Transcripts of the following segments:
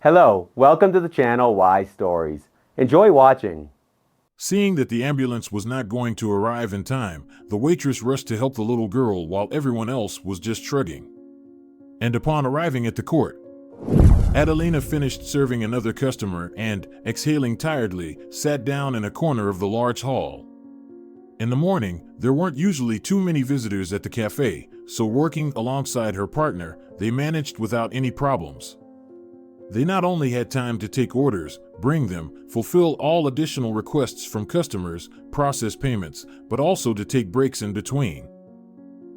Hello, welcome to the channel Why Stories. Enjoy watching. Seeing that the ambulance was not going to arrive in time, the waitress rushed to help the little girl while everyone else was just shrugging. And upon arriving at the court, Adelina finished serving another customer and, exhaling tiredly, sat down in a corner of the large hall. In the morning, there weren't usually too many visitors at the cafe, so working alongside her partner, they managed without any problems. They not only had time to take orders, bring them, fulfill all additional requests from customers, process payments, but also to take breaks in between.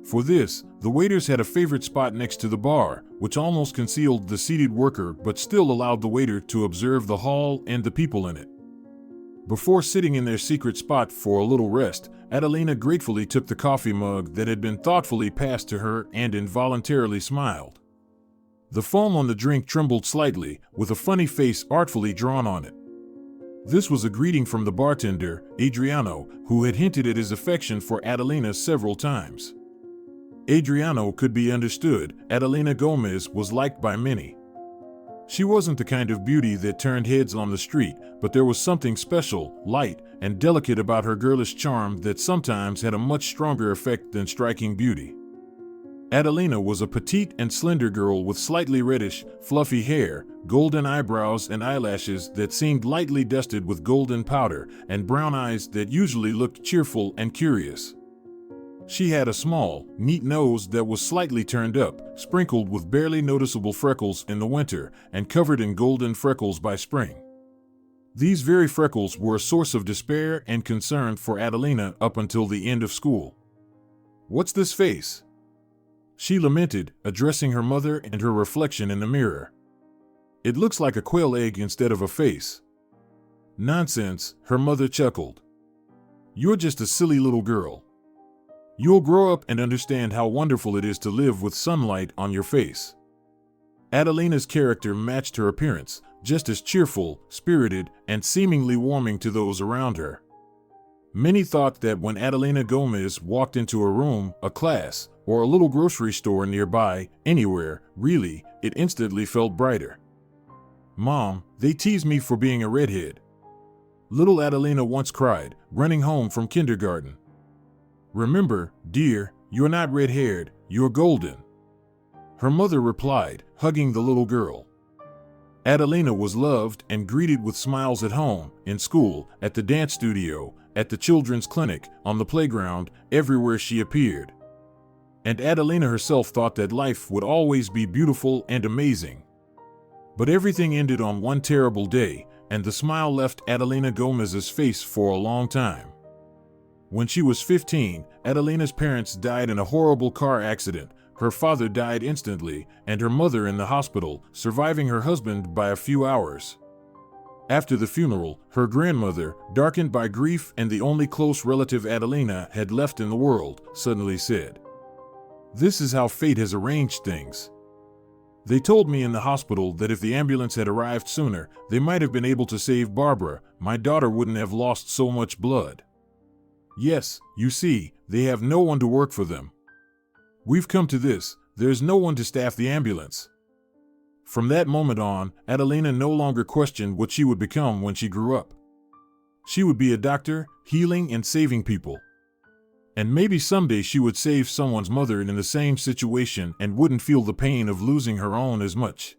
For this, the waiters had a favorite spot next to the bar, which almost concealed the seated worker but still allowed the waiter to observe the hall and the people in it. Before sitting in their secret spot for a little rest, Adelina gratefully took the coffee mug that had been thoughtfully passed to her and involuntarily smiled. The foam on the drink trembled slightly, with a funny face artfully drawn on it. This was a greeting from the bartender, Adriano, who had hinted at his affection for Adelina several times. Adriano could be understood. Adelina Gomez was liked by many. She wasn't the kind of beauty that turned heads on the street, but there was something special, light, and delicate about her girlish charm that sometimes had a much stronger effect than striking beauty. Adelina was a petite and slender girl with slightly reddish, fluffy hair, golden eyebrows and eyelashes that seemed lightly dusted with golden powder, and brown eyes that usually looked cheerful and curious. She had a small, neat nose that was slightly turned up, sprinkled with barely noticeable freckles in the winter, and covered in golden freckles by spring. These very freckles were a source of despair and concern for Adelina up until the end of school. "What's this face?" she lamented, addressing her mother and her reflection in the mirror. "It looks like a quail egg instead of a face." "Nonsense," her mother chuckled. "You're just a silly little girl. You'll grow up and understand how wonderful it is to live with sunlight on your face." Adelina's character matched her appearance, just as cheerful, spirited, and seemingly warming to those around her. Many thought that when Adelina Gomez walked into a room, a class, or a little grocery store nearby, anywhere, really, it instantly felt brighter. "Mom, they tease me for being a redhead," little Adelina once cried, running home from kindergarten. "Remember, dear, you're not red-haired, you're golden," her mother replied, hugging the little girl. Adelina was loved and greeted with smiles at home, in school, at the dance studio, at the children's clinic, on the playground, everywhere she appeared. And Adelina herself thought that life would always be beautiful and amazing. But everything ended on one terrible day, and the smile left Adelina Gomez's face for a long time. When she was 15, Adelina's parents died in a horrible car accident. Her father died instantly, and her mother in the hospital, surviving her husband by a few hours. After the funeral, her grandmother, darkened by grief and the only close relative Adelina had left in the world, suddenly said, "This is how fate has arranged things. They told me in the hospital that if the ambulance had arrived sooner, they might have been able to save Barbara. My daughter wouldn't have lost so much blood. Yes, you see, they have no one to work for them. We've come to this, there's no one to staff the ambulance." From that moment on, Adelina no longer questioned what she would become when she grew up. She would be a doctor, healing and saving people. And maybe someday she would save someone's mother in the same situation and wouldn't feel the pain of losing her own as much.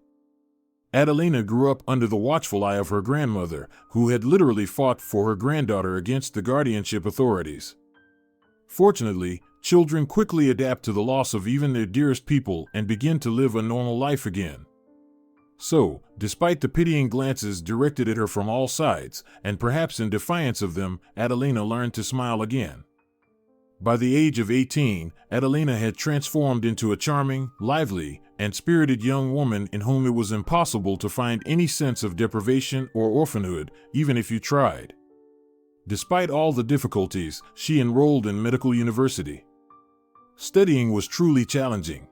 Adelina grew up under the watchful eye of her grandmother, who had literally fought for her granddaughter against the guardianship authorities. Fortunately, children quickly adapt to the loss of even their dearest people and begin to live a normal life again. So, despite the pitying glances directed at her from all sides, and perhaps in defiance of them, Adelina learned to smile again. By the age of 18, Adelina had transformed into a charming, lively, and spirited young woman in whom it was impossible to find any sense of deprivation or orphanhood, even if you tried. Despite all the difficulties, she enrolled in medical university. Studying was truly challenging.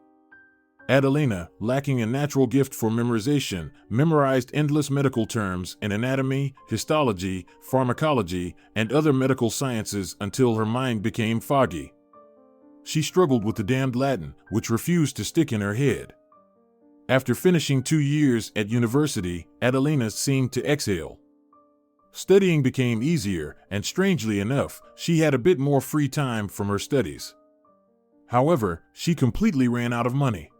Adelina, lacking a natural gift for memorization, memorized endless medical terms in anatomy, histology, pharmacology, and other medical sciences until her mind became foggy. She struggled with the damned Latin, which refused to stick in her head. After finishing 2 years at university, Adelina seemed to exhale. Studying became easier, and strangely enough, she had a bit more free time from her studies. However, she completely ran out of money.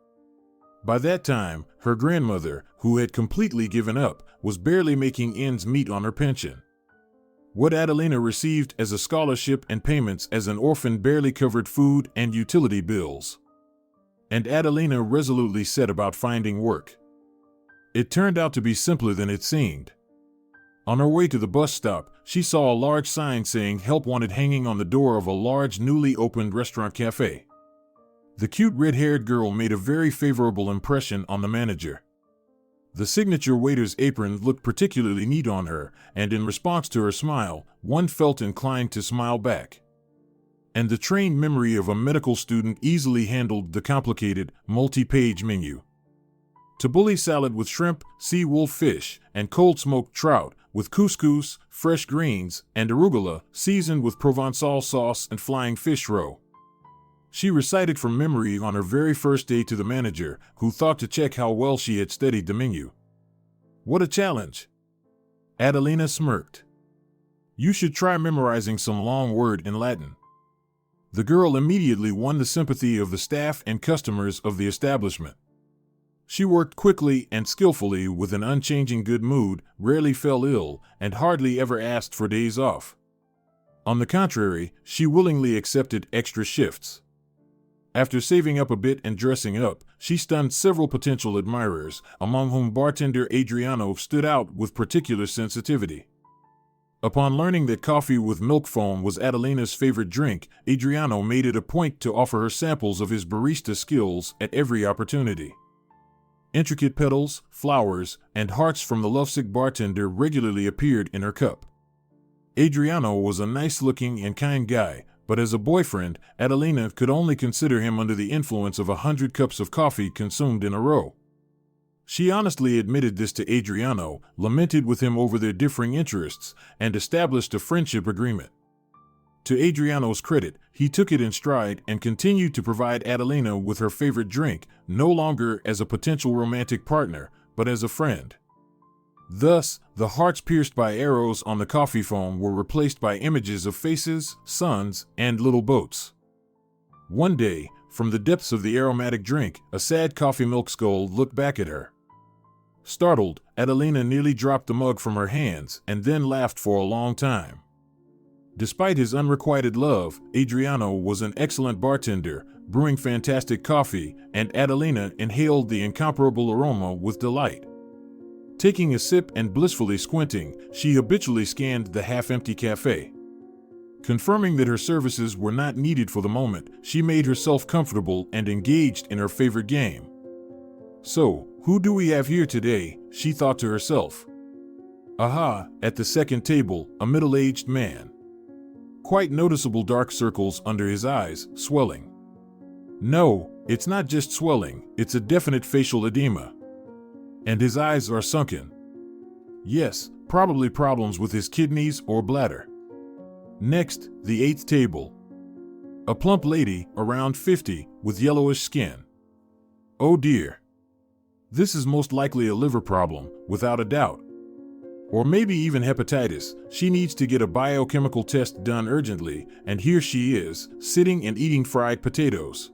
By that time, her grandmother, who had completely given up, was barely making ends meet on her pension. What Adelina received as a scholarship and payments as an orphan barely covered food and utility bills. And Adelina resolutely set about finding work. It turned out to be simpler than it seemed. On her way to the bus stop, she saw a large sign saying "Help Wanted" hanging on the door of a large newly opened restaurant cafe. The cute red-haired girl made a very favorable impression on the manager. The signature waiter's apron looked particularly neat on her, and in response to her smile, one felt inclined to smile back. And the trained memory of a medical student easily handled the complicated, multi-page menu. Tabbouleh salad with shrimp, sea wolf fish, and cold smoked trout, with couscous, fresh greens, and arugula, seasoned with Provençal sauce and flying fish roe. She recited from memory on her very first day to the manager, who thought to check how well she had studied the menu. What a challenge! Adelina smirked. You should try memorizing some long word in Latin. The girl immediately won the sympathy of the staff and customers of the establishment. She worked quickly and skillfully with an unchanging good mood, rarely fell ill, and hardly ever asked for days off. On the contrary, she willingly accepted extra shifts. After saving up a bit and dressing up, she stunned several potential admirers, among whom bartender Adriano stood out with particular sensitivity. Upon learning that coffee with milk foam was Adelina's favorite drink, Adriano made it a point to offer her samples of his barista skills at every opportunity. Intricate petals, flowers, and hearts from the lovesick bartender regularly appeared in her cup. Adriano was a nice-looking and kind guy, but as a boyfriend, Adelina could only consider him under the influence of 100 cups of coffee consumed in a row. She honestly admitted this to Adriano, lamented with him over their differing interests, and established a friendship agreement. To Adriano's credit, he took it in stride and continued to provide Adelina with her favorite drink, no longer as a potential romantic partner, but as a friend. Thus, the hearts pierced by arrows on the coffee foam were replaced by images of faces, suns, and little boats. One day, from the depths of the aromatic drink, a sad coffee milk skull looked back at her. Startled, Adelina nearly dropped the mug from her hands and then laughed for a long time. Despite his unrequited love, Adriano was an excellent bartender, brewing fantastic coffee, and Adelina inhaled the incomparable aroma with delight. Taking a sip and blissfully squinting, she habitually scanned the half-empty cafe. Confirming that her services were not needed for the moment, she made herself comfortable and engaged in her favorite game. So, who do we have here today? She thought to herself. Aha, at the second table, a middle-aged man. Quite noticeable dark circles under his eyes, swelling. No, it's not just swelling, it's a definite facial edema. And his eyes are sunken. Yes, probably problems with his kidneys or bladder. Next, the eighth table. A plump lady, around 50, with yellowish skin. Oh dear. This is most likely a liver problem, without a doubt. Or maybe even hepatitis. She needs to get a biochemical test done urgently, and here she is, sitting and eating fried potatoes.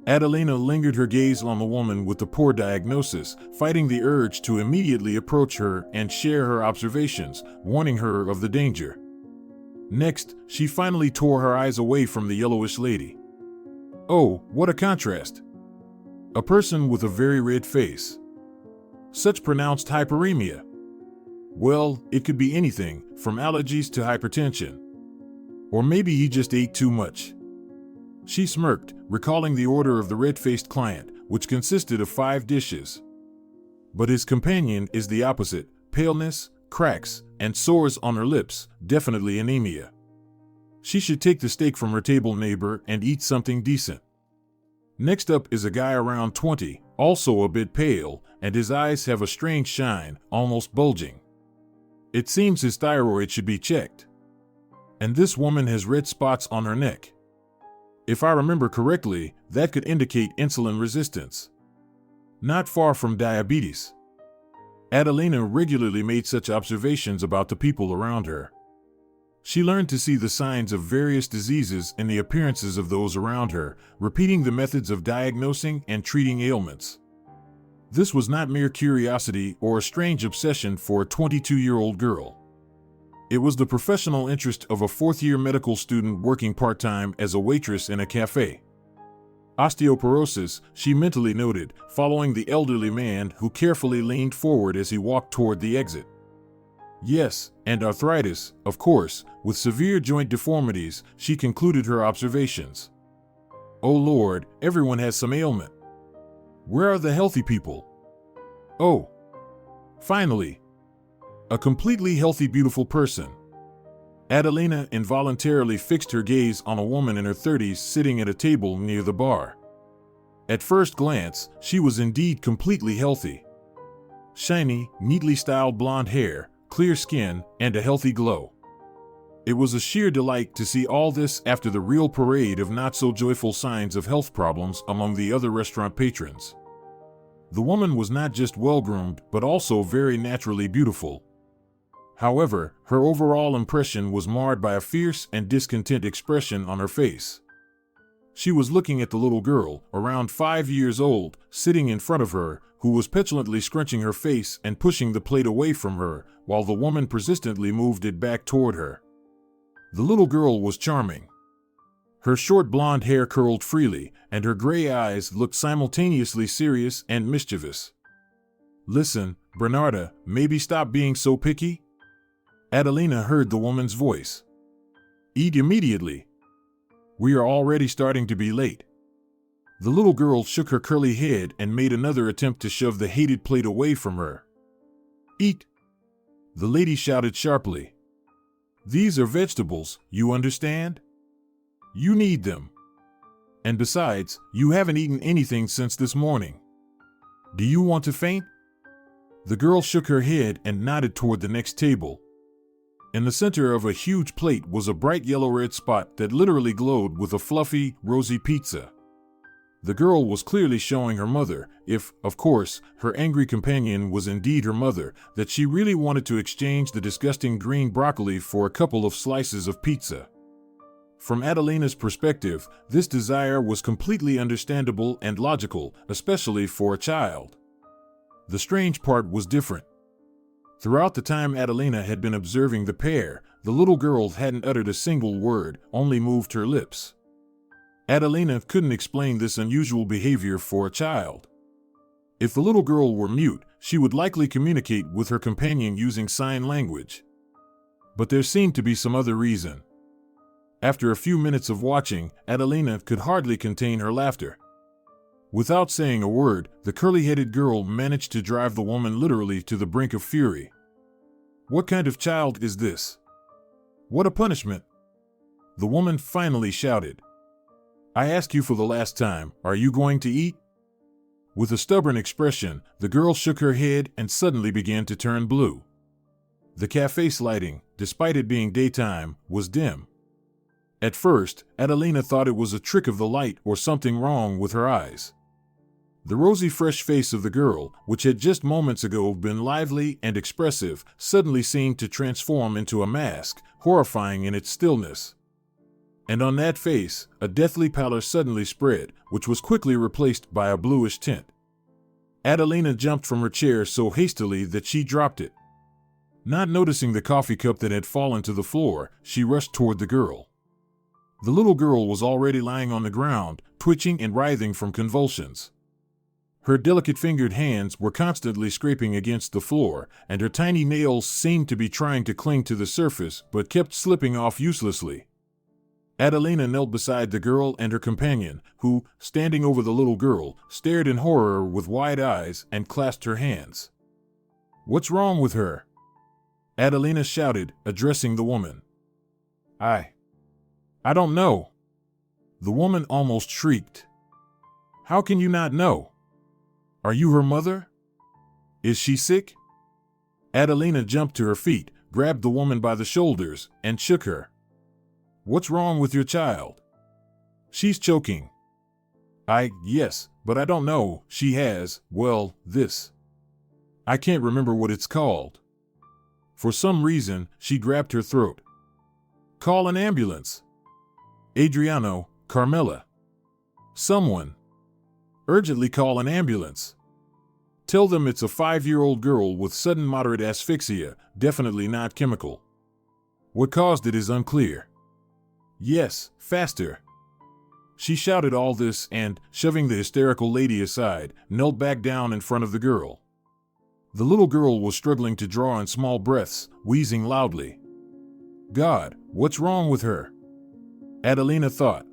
Adelina lingered her gaze on the woman with the poor diagnosis, fighting the urge to immediately approach her and share her observations, warning her of the danger. Next, she finally tore her eyes away from the yellowish lady. Oh, what a contrast! A person with a very red face. Such pronounced hyperemia. Well, it could be anything, from allergies to hypertension. Or maybe he just ate too much. She smirked, recalling the order of the red-faced client, which consisted of 5 dishes. But his companion is the opposite: paleness, cracks, and sores on her lips, definitely anemia. She should take the steak from her table neighbor and eat something decent. Next up is a guy around 20, also a bit pale, and his eyes have a strange shine, almost bulging. It seems his thyroid should be checked. And this woman has red spots on her neck. If I remember correctly, that could indicate insulin resistance. not far from diabetes. Adelina regularly made such observations about the people around her. She learned to see the signs of various diseases in the appearances of those around her, repeating the methods of diagnosing and treating ailments. This was not mere curiosity or a strange obsession for a 22-year-old girl. It was the professional interest of a fourth-year medical student working part-time as a waitress in a cafe. Osteoporosis, she mentally noted, following the elderly man who carefully leaned forward as he walked toward the exit. Yes, and arthritis, of course, with severe joint deformities, she concluded her observations. Oh Lord, everyone has some ailment. Where are the healthy people? Oh, finally, a completely healthy, beautiful person. Adelina involuntarily fixed her gaze on a woman in her 30s sitting at a table near the bar. At first glance, she was indeed completely healthy. Shiny, neatly styled blonde hair, clear skin, and a healthy glow. It was a sheer delight to see all this after the real parade of not-so-joyful signs of health problems among the other restaurant patrons. The woman was not just well-groomed, but also very naturally beautiful. However, her overall impression was marred by a fierce and discontent expression on her face. She was looking at the little girl, around 5 years old, sitting in front of her, who was petulantly scrunching her face and pushing the plate away from her, while the woman persistently moved it back toward her. The little girl was charming. Her short blonde hair curled freely, and her gray eyes looked simultaneously serious and mischievous. "Listen, Bernarda, maybe stop being so picky?" Adelina heard the woman's voice. "Eat immediately. We are already starting to be late." The little girl shook her curly head and made another attempt to shove the hated plate away from her. "Eat!" the lady shouted sharply. "These are vegetables, you understand? You need them. And besides, you haven't eaten anything since this morning. Do you want to faint?" The girl shook her head and nodded toward the next table. In the center of a huge plate was a bright yellow-red spot that literally glowed with a fluffy, rosy pizza. The girl was clearly showing her mother, if, of course, her angry companion was indeed her mother, that she really wanted to exchange the disgusting green broccoli for a couple of slices of pizza. From Adelina's perspective, this desire was completely understandable and logical, especially for a child. The strange part was different. Throughout the time Adelina had been observing the pair, the little girl hadn't uttered a single word, only moved her lips. Adelina couldn't explain this unusual behavior for a child. If the little girl were mute, she would likely communicate with her companion using sign language. But there seemed to be some other reason. After a few minutes of watching, Adelina could hardly contain her laughter. Without saying a word, the curly-headed girl managed to drive the woman literally to the brink of fury. "What kind of child is this? What a punishment!" the woman finally shouted. "I ask you for the last time, are you going to eat?" With a stubborn expression, the girl shook her head and suddenly began to turn blue. The cafe's lighting, despite it being daytime, was dim. At first, Adelina thought it was a trick of the light or something wrong with her eyes. The rosy fresh face of the girl, which had just moments ago been lively and expressive, suddenly seemed to transform into a mask, horrifying in its stillness. And on that face, a deathly pallor suddenly spread, which was quickly replaced by a bluish tint. Adelina jumped from her chair so hastily that she dropped it. Not noticing the coffee cup that had fallen to the floor, she rushed toward the girl. The little girl was already lying on the ground, twitching and writhing from convulsions. Her delicate-fingered hands were constantly scraping against the floor, and her tiny nails seemed to be trying to cling to the surface but kept slipping off uselessly. Adelina knelt beside the girl and her companion, who, standing over the little girl, stared in horror with wide eyes and clasped her hands. "What's wrong with her?" Adelina shouted, addressing the woman. I don't know." The woman almost shrieked. "How can you not know? Are you her mother? Is she sick?" Adelina jumped to her feet, grabbed the woman by the shoulders, and shook her. "What's wrong with your child? She's choking." Yes, but I don't know. She has, well, this. I can't remember what it's called. For some reason, she grabbed her throat. Call an ambulance. Adriano, Carmela. Someone. Urgently call an ambulance. Tell them it's a 5-year-old girl with sudden moderate asphyxia, definitely not chemical. What caused it is unclear. Yes, faster. She shouted all this and, shoving the hysterical lady aside, knelt back down in front of the girl. The little girl was struggling to draw in small breaths, wheezing loudly. God, what's wrong with her? Adelina thought.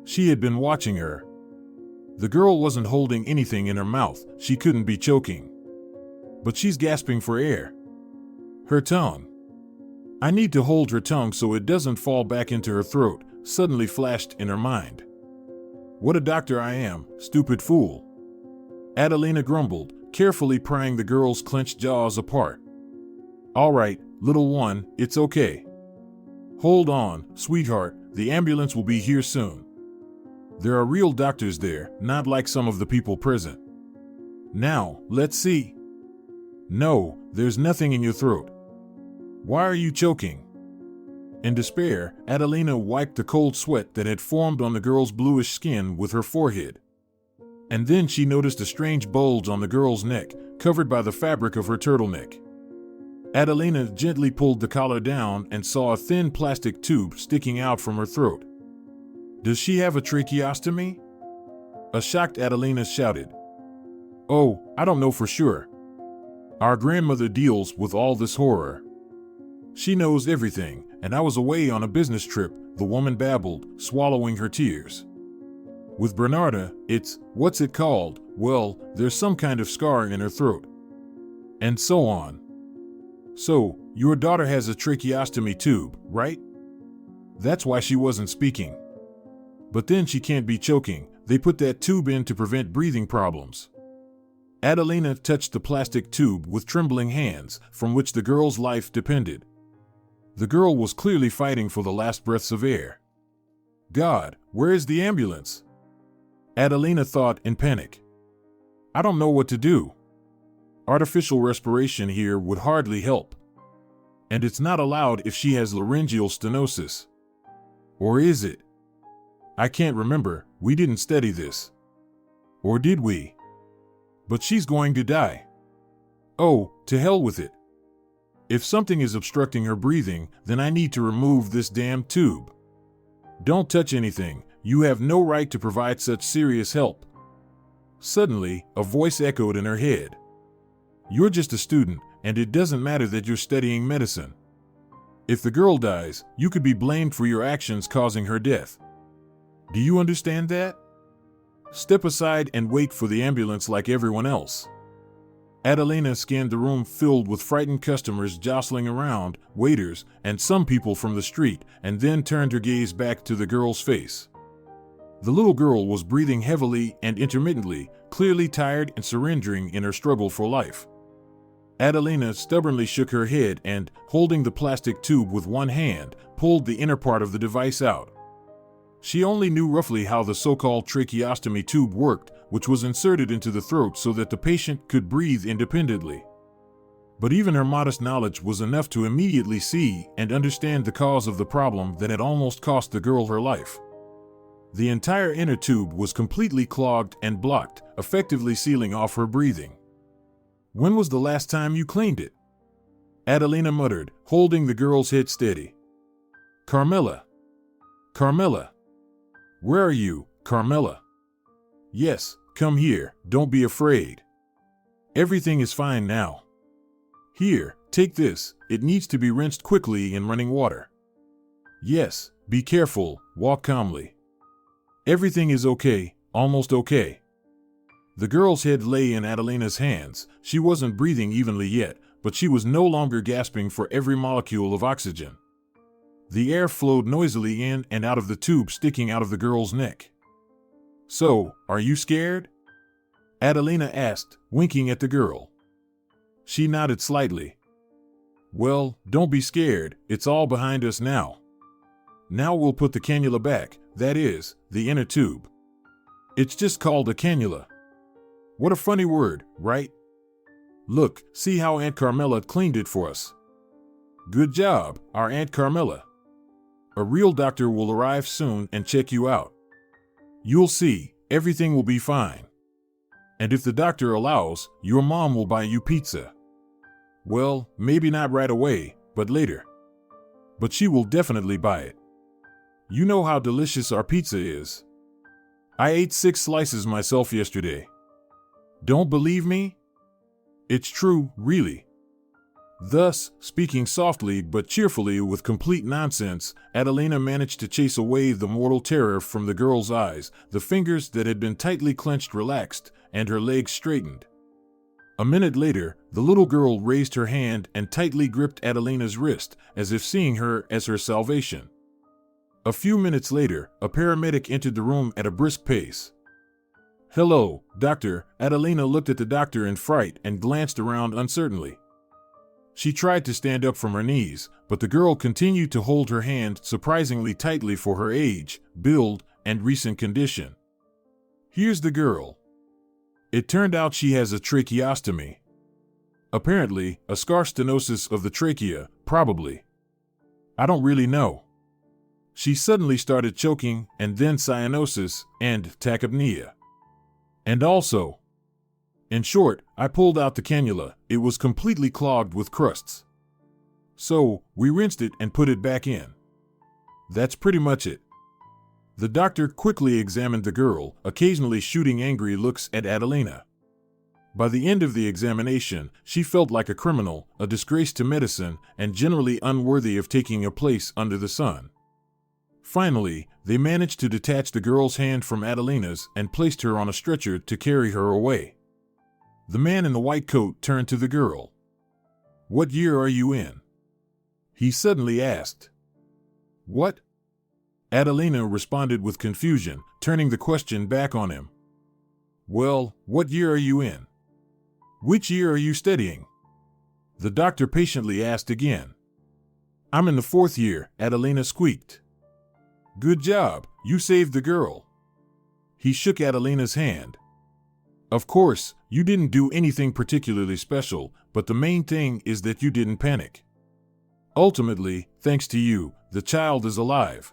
She had been watching her. The girl wasn't holding anything in her mouth, she couldn't be choking. But she's gasping for air. Her tongue. I need to hold her tongue so it doesn't fall back into her throat, suddenly flashed in her mind. What a doctor I am, stupid fool. Adelina grumbled, carefully prying the girl's clenched jaws apart. All right, little one, it's okay. Hold on, sweetheart, the ambulance will be here soon. There are real doctors there, not like some of the people present. Now, let's see. No, there's nothing in your throat. Why are you choking? In despair, Adelina wiped the cold sweat that had formed on the girl's bluish skin with her forehead. And then she noticed a strange bulge on the girl's neck, covered by the fabric of her turtleneck. Adelina gently pulled the collar down and saw a thin plastic tube sticking out from her throat. Does she have a tracheostomy? A shocked Adelina shouted. Oh, I don't know for sure. Our grandmother deals with all this horror. She knows everything, and I was away on a business trip, the woman babbled, swallowing her tears. With Bernarda, what's it called? Well, there's some kind of scar in her throat. And so on. So, your daughter has a tracheostomy tube, right? That's why she wasn't speaking. But then she can't be choking, they put that tube in to prevent breathing problems. Adelina touched the plastic tube with trembling hands, from which the girl's life depended. The girl was clearly fighting for the last breaths of air. God, where is the ambulance? Adelina thought in panic. I don't know what to do. Artificial respiration here would hardly help. And it's not allowed if she has laryngeal stenosis. Or is it? I can't remember, we didn't study this. Or did we? But she's going to die. Oh, to hell with it. If something is obstructing her breathing, then I need to remove this damn tube. Don't touch anything, you have no right to provide such serious help. Suddenly, a voice echoed in her head. You're just a student, and it doesn't matter that you're studying medicine. If the girl dies, you could be blamed for your actions causing her death. Do you understand that? Step aside and wait for the ambulance like everyone else. Adelina scanned the room filled with frightened customers jostling around, waiters, and some people from the street, and then turned her gaze back to the girl's face. The little girl was breathing heavily and intermittently, clearly tired and surrendering in her struggle for life. Adelina stubbornly shook her head and, holding the plastic tube with one hand, pulled the inner part of the device out. She only knew roughly how the so-called tracheostomy tube worked, which was inserted into the throat so that the patient could breathe independently. But even her modest knowledge was enough to immediately see and understand the cause of the problem that had almost cost the girl her life. The entire inner tube was completely clogged and blocked, effectively sealing off her breathing. When was the last time you cleaned it? Adelina muttered, holding the girl's head steady. Carmela. Carmela. Where are you, Carmela? Yes, come here, don't be afraid. Everything is fine now. Here, take this, it needs to be rinsed quickly in running water. Yes, be careful, walk calmly. Everything is okay, almost okay. The girl's head lay in Adelina's hands. She wasn't breathing evenly yet, but she was no longer gasping for every molecule of oxygen. The air flowed noisily in and out of the tube sticking out of the girl's neck. So, are you scared? Adelina asked, winking at the girl. She nodded slightly. Well, don't be scared, it's all behind us now. Now we'll put the cannula back, that is, the inner tube. It's just called a cannula. What a funny word, right? Look, see how Aunt Carmela cleaned it for us. Good job, our Aunt Carmela. A real doctor will arrive soon and check you out. You'll see, everything will be fine. And if the doctor allows, your mom will buy you pizza. Well, maybe not right away, but later. But she will definitely buy it. You know how delicious our pizza is. I ate 6 slices myself yesterday. Don't believe me? It's true, really. Thus, speaking softly but cheerfully with complete nonsense, Adelina managed to chase away the mortal terror from the girl's eyes. The fingers that had been tightly clenched relaxed, and her legs straightened. A minute later, the little girl raised her hand and tightly gripped Adelina's wrist, as if seeing her as her salvation. A few minutes later, a paramedic entered the room at a brisk pace. "Hello, doctor." Adelina looked at the doctor in fright and glanced around uncertainly. She tried to stand up from her knees, but the girl continued to hold her hand surprisingly tightly for her age, build, and recent condition. Here's the girl. It turned out she has a tracheostomy. Apparently, a scar stenosis of the trachea, probably. I don't really know. She suddenly started choking, and then cyanosis, and tachypnea. And also, in short, I pulled out the cannula. It was completely clogged with crusts. So, we rinsed it and put it back in. That's pretty much it. The doctor quickly examined the girl, occasionally shooting angry looks at Adelina. By the end of the examination, she felt like a criminal, a disgrace to medicine, and generally unworthy of taking a place under the sun. Finally, they managed to detach the girl's hand from Adelina's and placed her on a stretcher to carry her away. The man in the white coat turned to the girl. "What year are you in?" he suddenly asked. "What?" Adelina responded with confusion, turning the question back on him. "Well, what year are you in? Which year are you studying?" The doctor patiently asked again. "I'm in the 4th year," Adelina squeaked. "Good job, you saved the girl." He shook Adelina's hand. "Of course, you didn't do anything particularly special, but the main thing is that you didn't panic. Ultimately, thanks to you, the child is alive.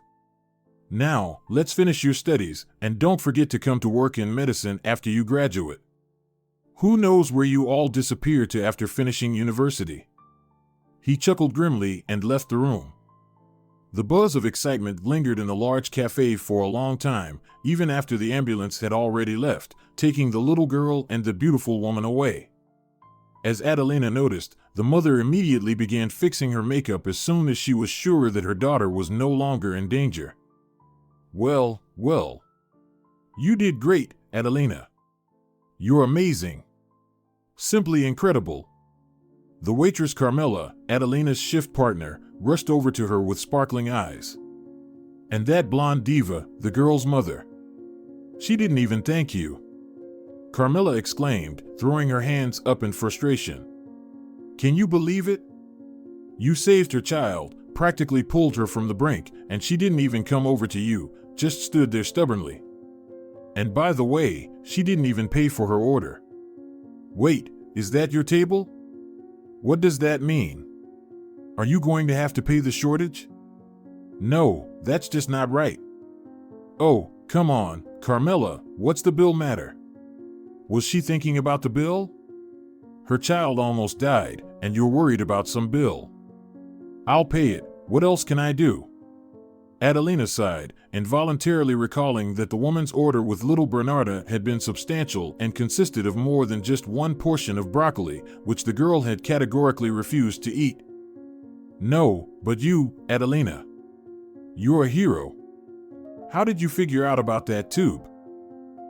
Now, let's finish your studies, and don't forget to come to work in medicine after you graduate. Who knows where you all disappear to after finishing university?" He chuckled grimly and left the room. The buzz of excitement lingered in the large cafe for a long time, even after the ambulance had already left, taking the little girl and the beautiful woman away. As Adelina noticed, the mother immediately began fixing her makeup as soon as she was sure that her daughter was no longer in danger. Well, well. You did great, Adelina. You're amazing. Simply incredible." The waitress Carmela, Adelina's shift partner, rushed over to her with sparkling eyes. "And that blonde diva, the girl's mother. She didn't even thank you," Carmela exclaimed, throwing her hands up in frustration. "Can you believe it? You saved her child, practically pulled her from the brink, and she didn't even come over to you, just stood there stubbornly. And by the way, she didn't even pay for her order. Wait, is that your table? What does that mean? Are you going to have to pay the shortage? No, that's just not right. Oh, come on, Carmela, what's the bill matter? Was she thinking about the bill? Her child almost died, and you're worried about some bill. I'll pay it. What else can I do?" Adelina sighed, involuntarily recalling that the woman's order with little Bernarda had been substantial and consisted of more than just one portion of broccoli, which the girl had categorically refused to eat. "No, but you, Adelina. You're a hero. How did you figure out about that tube?"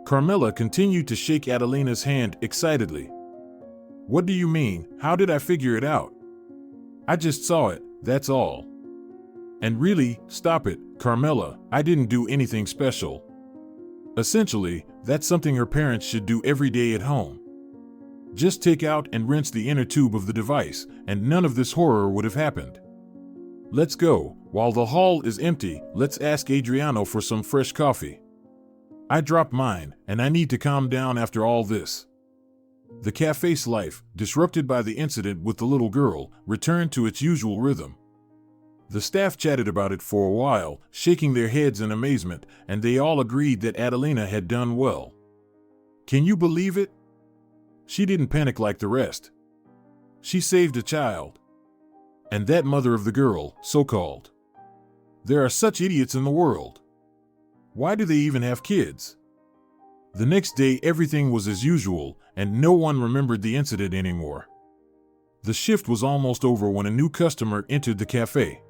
Carmela continued to shake Adelina's hand excitedly. "What do you mean, how did I figure it out? I just saw it, that's all. And really, stop it, Carmela, I didn't do anything special. Essentially, that's something her parents should do every day at home. Just take out and rinse the inner tube of the device, and none of this horror would have happened. Let's go. While the hall is empty, let's ask Adriano for some fresh coffee." I dropped mine, and I need to calm down after all this. The cafe's life, disrupted by the incident with the little girl, returned to its usual rhythm. The staff chatted about it for a while, shaking their heads in amazement, and they all agreed that Adelina had done well. Can you believe it? She didn't panic like the rest. She saved a child. And that mother of the girl, so-called. There are such idiots in the world. Why do they even have kids? The next day everything was as usual, and no one remembered the incident anymore. The shift was almost over when a new customer entered the cafe.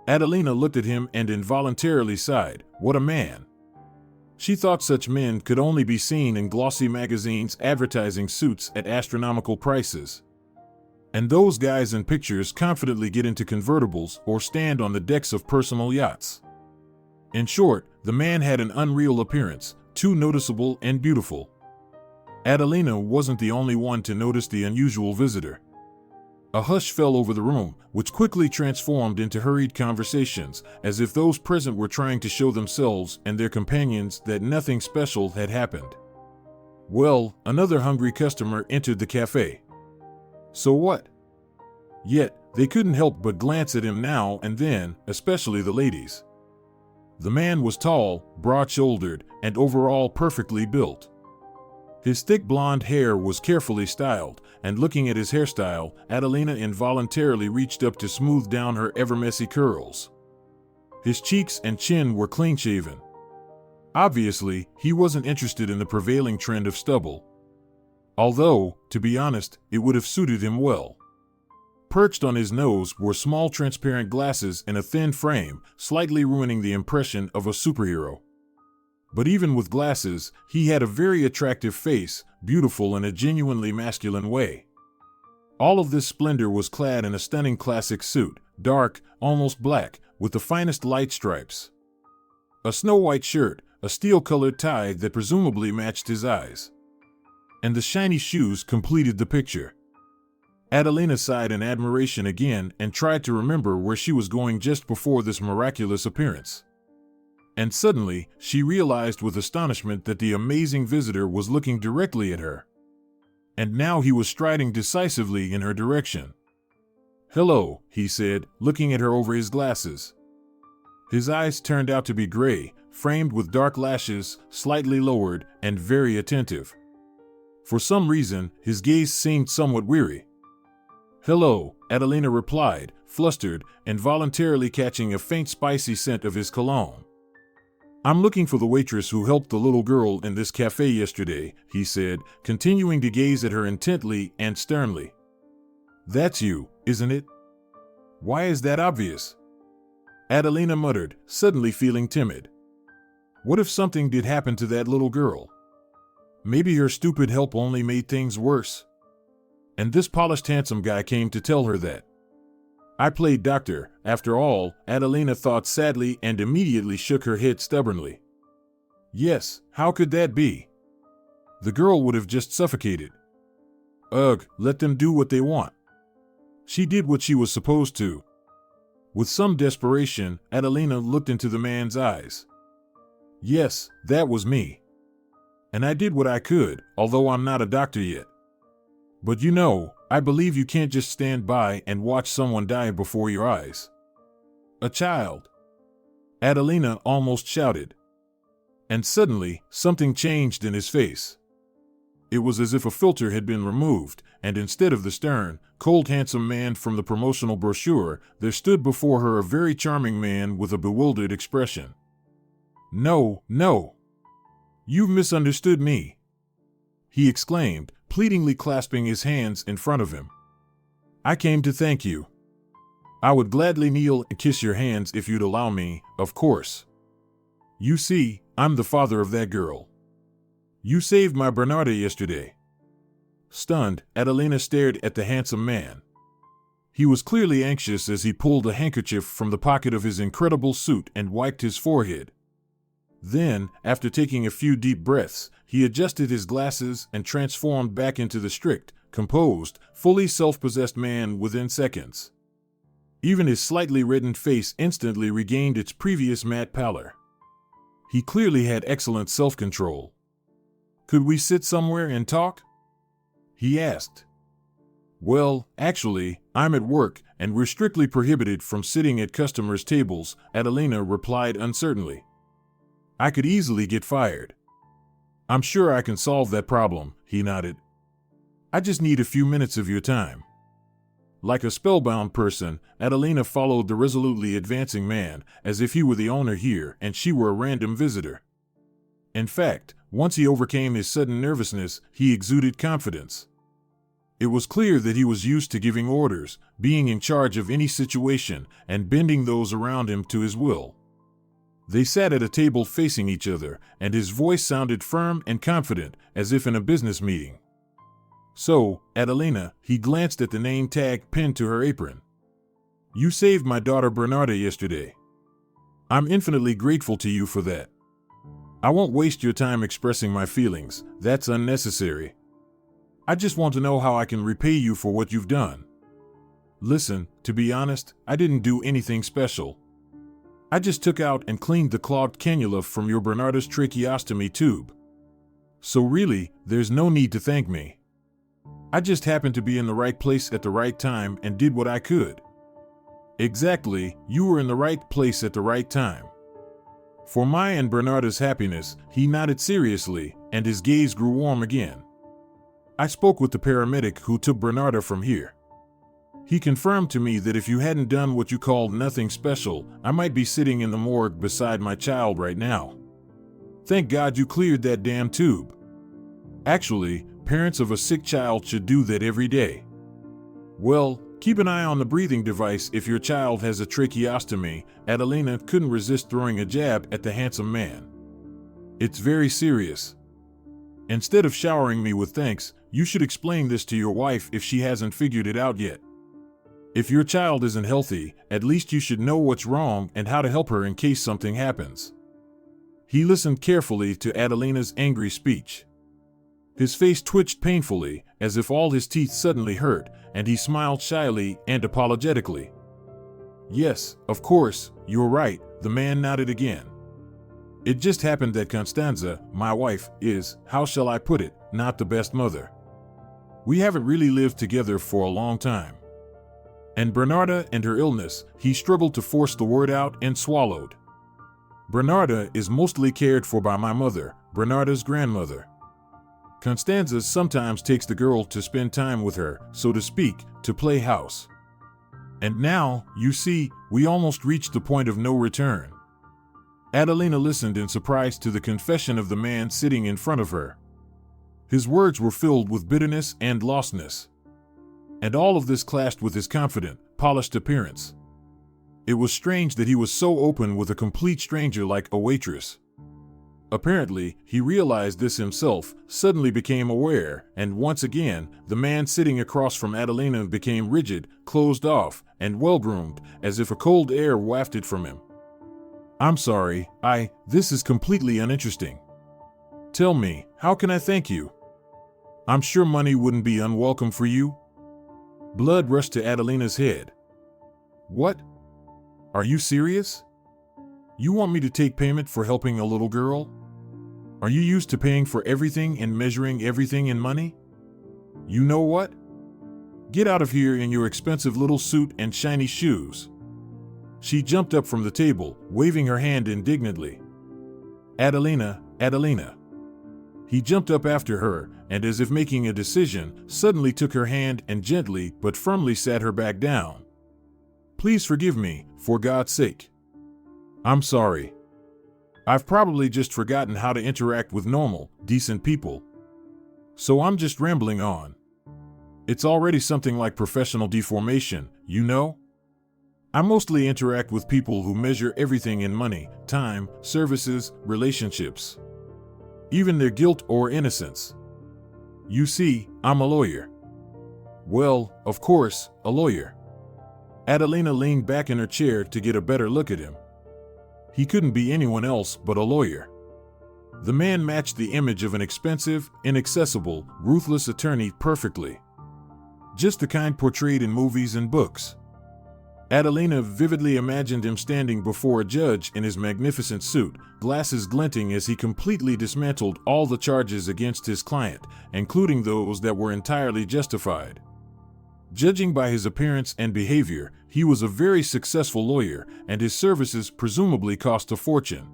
Adelina looked at him and involuntarily sighed. What a man! She thought such men could only be seen in glossy magazines advertising suits at astronomical prices. And those guys in pictures confidently get into convertibles or stand on the decks of personal yachts. In short, the man had an unreal appearance, too noticeable and beautiful. Adelina wasn't the only one to notice the unusual visitor. A hush fell over the room, which quickly transformed into hurried conversations, as if those present were trying to show themselves and their companions that nothing special had happened. Well, another hungry customer entered the cafe. So what? Yet, they couldn't help but glance at him now and then, especially the ladies. The man was tall, broad-shouldered, and overall perfectly built. His thick blonde hair was carefully styled, and looking at his hairstyle, Adelina involuntarily reached up to smooth down her ever-messy curls. His cheeks and chin were clean-shaven. Obviously, he wasn't interested in the prevailing trend of stubble. Although, to be honest, it would have suited him well. Perched on his nose were small transparent glasses in a thin frame, slightly ruining the impression of a superhero. But even with glasses, he had a very attractive face, beautiful in a genuinely masculine way. All of this splendor was clad in a stunning classic suit, dark, almost black, with the finest light stripes. A snow-white shirt, a steel-colored tie that presumably matched his eyes. And the shiny shoes completed the picture. Adelina sighed in admiration again and tried to remember where she was going just before this miraculous appearance. And suddenly, she realized with astonishment that the amazing visitor was looking directly at her. And now he was striding decisively in her direction. "Hello," he said, looking at her over his glasses. His eyes turned out to be gray, framed with dark lashes, slightly lowered, and very attentive. For some reason, his gaze seemed somewhat weary. "Hello," Adelina replied, flustered, and voluntarily catching a faint spicy scent of his cologne. "I'm looking for the waitress who helped the little girl in this cafe yesterday," he said, continuing to gaze at her intently and sternly. "That's you, isn't it? Why is that obvious?" Adelina muttered, suddenly feeling timid. What if something did happen to that little girl? Maybe her stupid help only made things worse. And this polished handsome guy came to tell her that. I played doctor, after all, Adelina thought sadly and immediately shook her head stubbornly. Yes, how could that be? The girl would have just suffocated. Ugh, let them do what they want. She did what she was supposed to. With some desperation, Adelina looked into the man's eyes. Yes, that was me. And I did what I could, although I'm not a doctor yet. But you know, I believe you can't just stand by and watch someone die before your eyes. A child. Adelina almost shouted. And suddenly, something changed in his face. It was as if a filter had been removed, and instead of the stern, cold, handsome man from the promotional brochure, there stood before her a very charming man with a bewildered expression. No, no. You've misunderstood me, he exclaimed, pleadingly clasping his hands in front of him. I came to thank you. I would gladly kneel and kiss your hands if you'd allow me, of course. You see, I'm the father of that girl. You saved my Bernarda yesterday. Stunned, Adelina stared at the handsome man. He was clearly anxious as he pulled a handkerchief from the pocket of his incredible suit and wiped his forehead. Then, after taking a few deep breaths, he adjusted his glasses and transformed back into the strict, composed, fully self-possessed man within seconds. Even his slightly reddened face instantly regained its previous matte pallor. He clearly had excellent self-control. "Could we sit somewhere and talk?" he asked. "Well, actually, I'm at work, and we're strictly prohibited from sitting at customers' tables," Adelina replied uncertainly. "I could easily get fired." "I'm sure I can solve that problem," he nodded. "I just need a few minutes of your time." Like a spellbound person, Adelina followed the resolutely advancing man, as if he were the owner here and she were a random visitor. In fact, once he overcame his sudden nervousness, he exuded confidence. It was clear that he was used to giving orders, being in charge of any situation, and bending those around him to his will. They sat at a table facing each other, and his voice sounded firm and confident, as if in a business meeting. "So, Adelina," he glanced at the name tag pinned to her apron. "You saved my daughter Bernarda yesterday. I'm infinitely grateful to you for that. I won't waste your time expressing my feelings, that's unnecessary. I just want to know how I can repay you for what you've done. Listen, to be honest, I didn't do anything special. I just took out and cleaned the clogged cannula from your Bernarda's tracheostomy tube. So really, there's no need to thank me. I just happened to be in the right place at the right time and did what I could." "Exactly, you were in the right place at the right time." For my and Bernarda's happiness, he nodded seriously, and his gaze grew warm again. "I spoke with the paramedic who took Bernarda from here. He confirmed to me that if you hadn't done what you called nothing special, I might be sitting in the morgue beside my child right now. Thank God you cleared that damn tube. Actually, parents of a sick child should do that every day. Well, keep an eye on the breathing device if your child has a tracheostomy." Adelina couldn't resist throwing a jab at the handsome man. "It's very serious. Instead of showering me with thanks, you should explain this to your wife if she hasn't figured it out yet. If your child isn't healthy, at least you should know what's wrong and how to help her in case something happens." He listened carefully to Adelina's angry speech. His face twitched painfully, as if all his teeth suddenly hurt, and he smiled shyly and apologetically. "Yes, of course, you're right," the man nodded again. "It just happened that Constanza, my wife, is, how shall I put it, not the best mother. We haven't really lived together for a long time. And Bernarda and her illness," he struggled to force the word out and swallowed. "Bernarda is mostly cared for by my mother, Bernarda's grandmother. Constanza sometimes takes the girl to spend time with her, so to speak, to play house. And now, you see, we almost reached the point of no return." Adelina listened in surprise to the confession of the man sitting in front of her. His words were filled with bitterness and lostness. And all of this clashed with his confident, polished appearance. It was strange that he was so open with a complete stranger like a waitress. Apparently, he realized this himself, suddenly became aware, and once again, the man sitting across from Adelina became rigid, closed off, and well-groomed, as if a cold air wafted from him. "I'm sorry, this is completely uninteresting. Tell me, how can I thank you? I'm sure money wouldn't be unwelcome for you." Blood rushed to Adelina's head. "What? Are you serious? You want me to take payment for helping a little girl? Are you used to paying for everything and measuring everything in money? You know what? Get out of here in your expensive little suit and shiny shoes." She jumped up from the table, waving her hand indignantly. "Adelina, Adelina." He jumped up after her, and as if making a decision, suddenly took her hand and gently but firmly sat her back down. "Please forgive me, for God's sake. I'm sorry. I've probably just forgotten how to interact with normal, decent people. So I'm just rambling on. It's already something like professional deformation, you know? I mostly interact with people who measure everything in money, time, services, relationships. Even their guilt or innocence. You see, I'm a lawyer." "Well, of course, a lawyer." Adelina leaned back in her chair to get a better look at him. He couldn't be anyone else but a lawyer. The man matched the image of an expensive, inaccessible, ruthless attorney perfectly. Just the kind portrayed in movies and books. Adelina vividly imagined him standing before a judge in his magnificent suit, glasses glinting as he completely dismantled all the charges against his client, including those that were entirely justified. Judging by his appearance and behavior, he was a very successful lawyer, and his services presumably cost a fortune.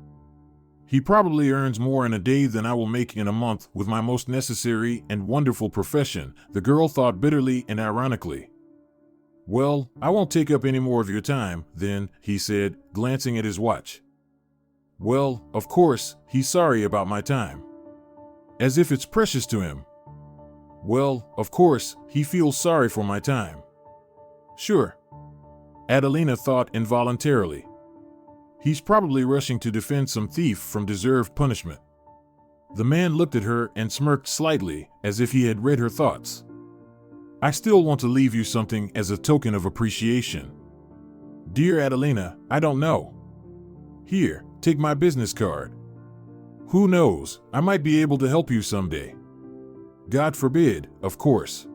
He probably earns more in a day than I will make in a month with my most necessary and wonderful profession, the girl thought bitterly and ironically. Well, I won't take up any more of your time, then, he said, glancing at his watch. Well, of course, he's sorry about my time. As if it's precious to him. Well, of course, he feels sorry for my time. Sure. Adelina thought involuntarily. He's probably rushing to defend some thief from deserved punishment. The man looked at her and smirked slightly, as if he had read her thoughts. I still want to leave you something as a token of appreciation. Dear Adelina, I don't know. Here, take my business card. Who knows, I might be able to help you someday. God forbid, of course.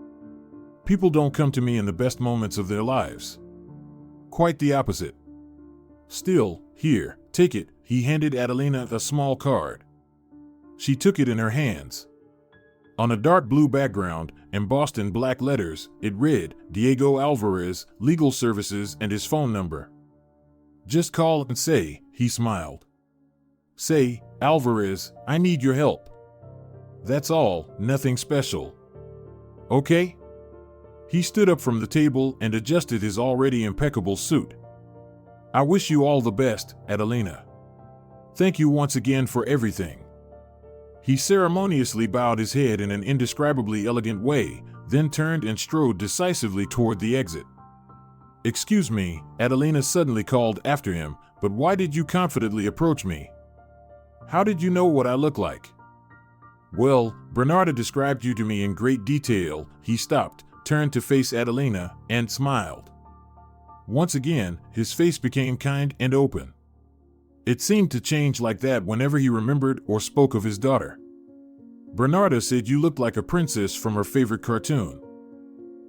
People don't come to me in the best moments of their lives. Quite the opposite. Still, here, take it, he handed Adelina a small card. She took it in her hands. On a dark blue background, embossed in black letters, it read, Diego Alvarez, Legal Services, and his phone number. Just call and say, he smiled. Say, Alvarez, I need your help. That's all, nothing special. Okay? He stood up from the table and adjusted his already impeccable suit. I wish you all the best, Adelina. Thank you once again for everything. He ceremoniously bowed his head in an indescribably elegant way, then turned and strode decisively toward the exit. Excuse me, Adelina suddenly called after him, but why did you confidently approach me? How did you know what I look like? Well, Bernarda described you to me in great detail. He stopped, turned to face Adelina, and smiled. Once again, his face became kind and open. It seemed to change like that whenever he remembered or spoke of his daughter. Bernarda said you looked like a princess from her favorite cartoon.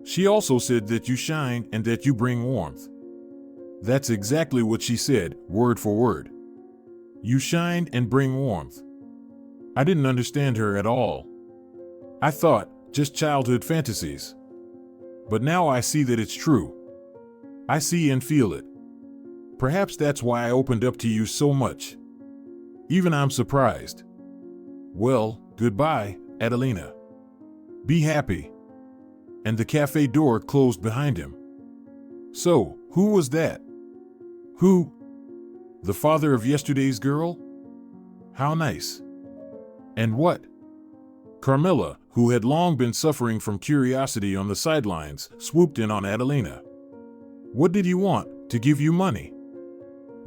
She also said that you shine and that you bring warmth. That's exactly what she said, word for word. You shine and bring warmth. I didn't understand her at all. I thought, just childhood fantasies. But now I see that it's true. I see and feel it. Perhaps that's why I opened up to you so much. Even I'm surprised. Well, goodbye, Adelina. Be happy. And the cafe door closed behind him. So, who was that? Who? The father of yesterday's girl? How nice. And what? Carmilla, who had long been suffering from curiosity on the sidelines, swooped in on Adelina. What did you want? To give you money?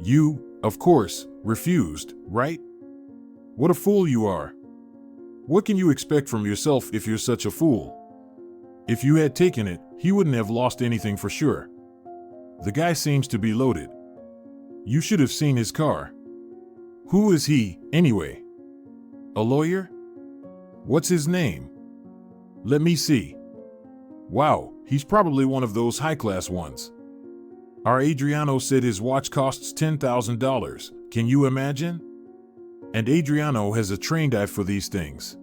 You, of course, refused, right? What a fool you are. What can you expect from yourself if you're such a fool? If you had taken it, he wouldn't have lost anything for sure. The guy seems to be loaded. You should have seen his car. Who is he, anyway? A lawyer? What's his name? Let me see. Wow, he's probably one of those high-class ones. Our Adriano said his watch costs $10,000. Can you imagine? And Adriano has a trained eye for these things.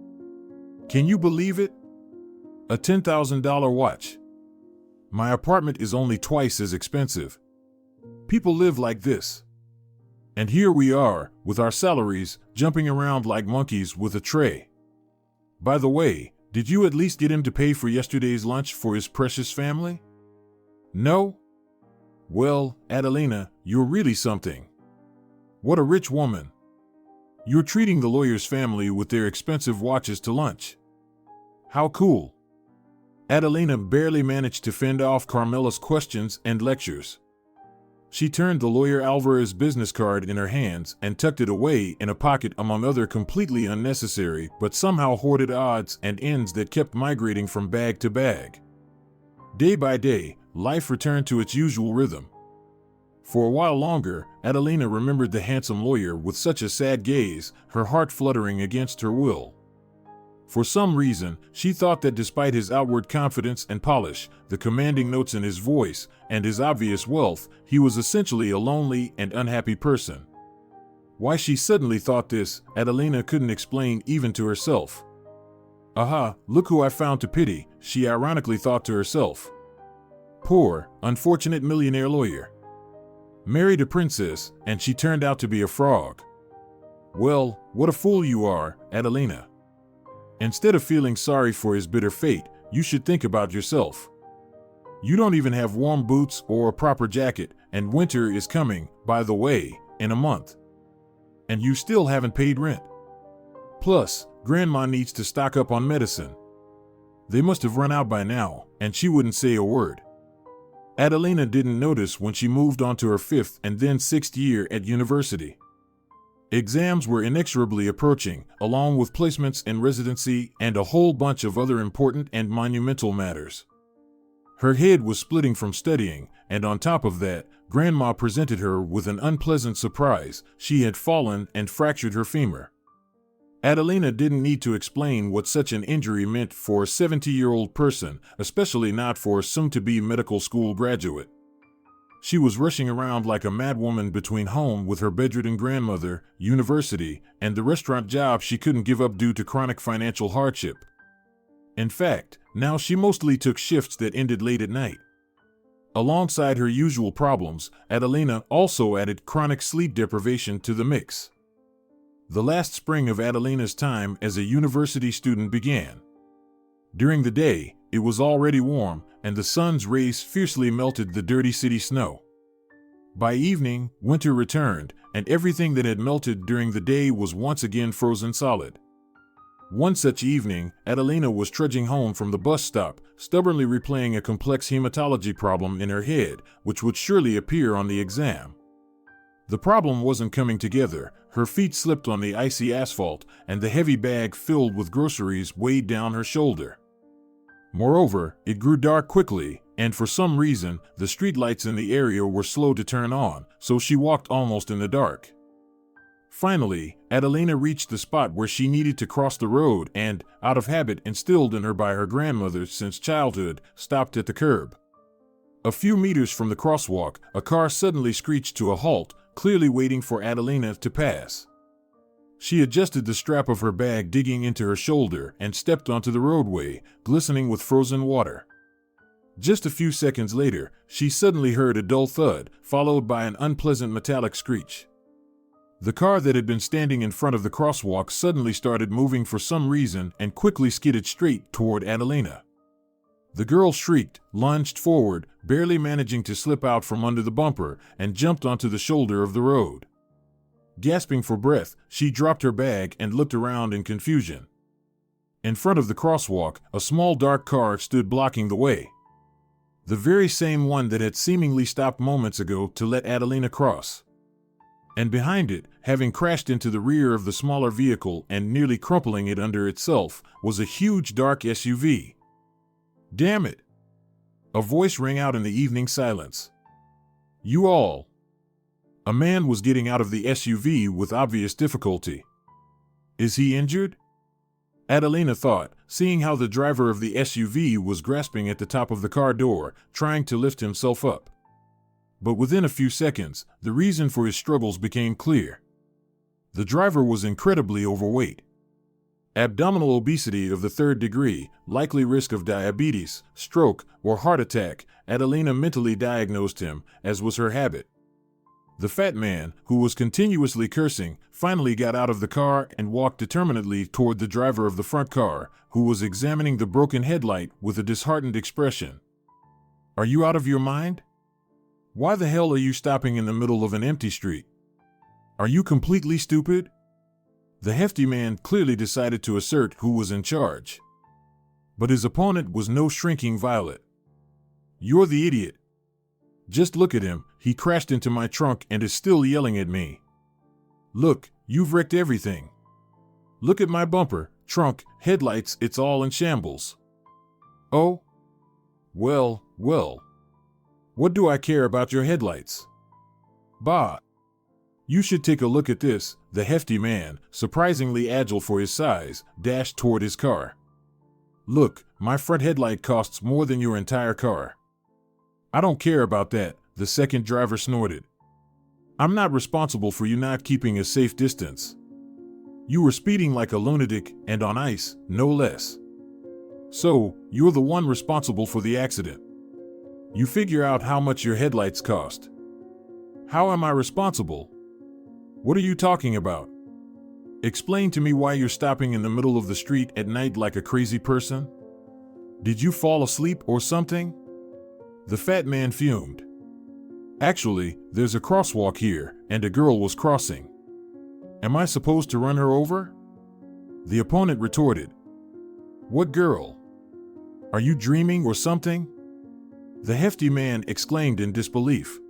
Can you believe it? A $10,000 watch. My apartment is only twice as expensive. People live like this. And here we are, with our salaries, jumping around like monkeys with a tray. By the way, did you at least get him to pay for yesterday's lunch for his precious family? No? Well, Adelina, you're really something. What a rich woman. You're treating the lawyer's family with their expensive watches to lunch. How cool. Adelina barely managed to fend off Carmilla's questions and lectures. She turned the lawyer Alvarez's business card in her hands and tucked it away in a pocket among other completely unnecessary but somehow hoarded odds and ends that kept migrating from bag to bag. Day by day, life returned to its usual rhythm. For a while longer, Adelina remembered the handsome lawyer with such a sad gaze, her heart fluttering against her will. For some reason, she thought that despite his outward confidence and polish, the commanding notes in his voice, and his obvious wealth, he was essentially a lonely and unhappy person. Why she suddenly thought this, Adelina couldn't explain even to herself. Aha, look who I found to pity, she ironically thought to herself. Poor, unfortunate millionaire lawyer. Married a princess, and she turned out to be a frog. Well, what a fool you are, Adelina. Instead of feeling sorry for his bitter fate, you should think about yourself. You don't even have warm boots or a proper jacket, and winter is coming, by the way, in a month. And you still haven't paid rent. Plus, Grandma needs to stock up on medicine. They must have run out by now, and she wouldn't say a word. Adelina didn't notice when she moved on to her 5th and then 6th year at university. Exams were inexorably approaching, along with placements in residency and a whole bunch of other important and monumental matters. Her head was splitting from studying, and on top of that, Grandma presented her with an unpleasant surprise. She had fallen and fractured her femur. Adelina didn't need to explain what such an injury meant for a 70-year-old person, especially not for a soon-to-be medical school graduate. She was rushing around like a madwoman between home with her bedridden grandmother, university, and the restaurant job she couldn't give up due to chronic financial hardship. In fact, now she mostly took shifts that ended late at night. Alongside her usual problems, Adelina also added chronic sleep deprivation to the mix. The last spring of Adelina's time as a university student began. During the day, it was already warm, and the sun's rays fiercely melted the dirty city snow. By evening, winter returned, and everything that had melted during the day was once again frozen solid. One such evening, Adelina was trudging home from the bus stop, stubbornly replaying a complex hematology problem in her head, which would surely appear on the exam. The problem wasn't coming together. Her feet slipped on the icy asphalt, and the heavy bag filled with groceries weighed down her shoulder. Moreover, it grew dark quickly, and for some reason, the streetlights in the area were slow to turn on, so she walked almost in the dark. Finally, Adelina reached the spot where she needed to cross the road and, out of habit instilled in her by her grandmother since childhood, stopped at the curb. A few meters from the crosswalk, a car suddenly screeched to a halt, clearly waiting for Adelina to pass. She adjusted the strap of her bag digging into her shoulder and stepped onto the roadway, glistening with frozen water. Just a few seconds later, she suddenly heard a dull thud, followed by an unpleasant metallic screech. The car that had been standing in front of the crosswalk suddenly started moving for some reason and quickly skidded straight toward Adelina. The girl shrieked, lunged forward, barely managing to slip out from under the bumper, and jumped onto the shoulder of the road. Gasping for breath, she dropped her bag and looked around in confusion. In front of the crosswalk, a small dark car stood blocking the way. The very same one that had seemingly stopped moments ago to let Adelina cross. And behind it, having crashed into the rear of the smaller vehicle and nearly crumpling it under itself, was a huge dark SUV. "Damn it!" A voice rang out in the evening silence. "You all!" A man was getting out of the SUV with obvious difficulty. "Is he injured?" Adelina thought, seeing how the driver of the SUV was grasping at the top of the car door, trying to lift himself up. But within a few seconds, the reason for his struggles became clear. The driver was incredibly overweight. Abdominal obesity of the 3rd degree, likely risk of diabetes, stroke, or heart attack, Adelina mentally diagnosed him, as was her habit. The fat man, who was continuously cursing, finally got out of the car and walked determinedly toward the driver of the front car, who was examining the broken headlight with a disheartened expression. "Are you out of your mind? Why the hell are you stopping in the middle of an empty street? Are you completely stupid?" The hefty man clearly decided to assert who was in charge. But his opponent was no shrinking violet. "You're the idiot. Just look at him, he crashed into my trunk and is still yelling at me. Look, you've wrecked everything. Look at my bumper, trunk, headlights, it's all in shambles." "Oh? Well. What do I care about your headlights? Bah. You should take a look at this." the hefty man, surprisingly agile for his size, dashed toward his car. "Look, my front headlight costs more than your entire car." "I don't care about that," the second driver snorted. "I'm not responsible for you not keeping a safe distance. You were speeding like a lunatic and on ice, no less. So, you're the one responsible for the accident. You figure out how much your headlights cost." "How am I responsible? What are you talking about? Explain to me why you're stopping in the middle of the street at night like a crazy person. Did you fall asleep or something?" The fat man fumed. "Actually, there's a crosswalk here, and a girl was crossing. Am I supposed to run her over?" The opponent retorted. "What girl? Are you dreaming or something?" The hefty man exclaimed in disbelief.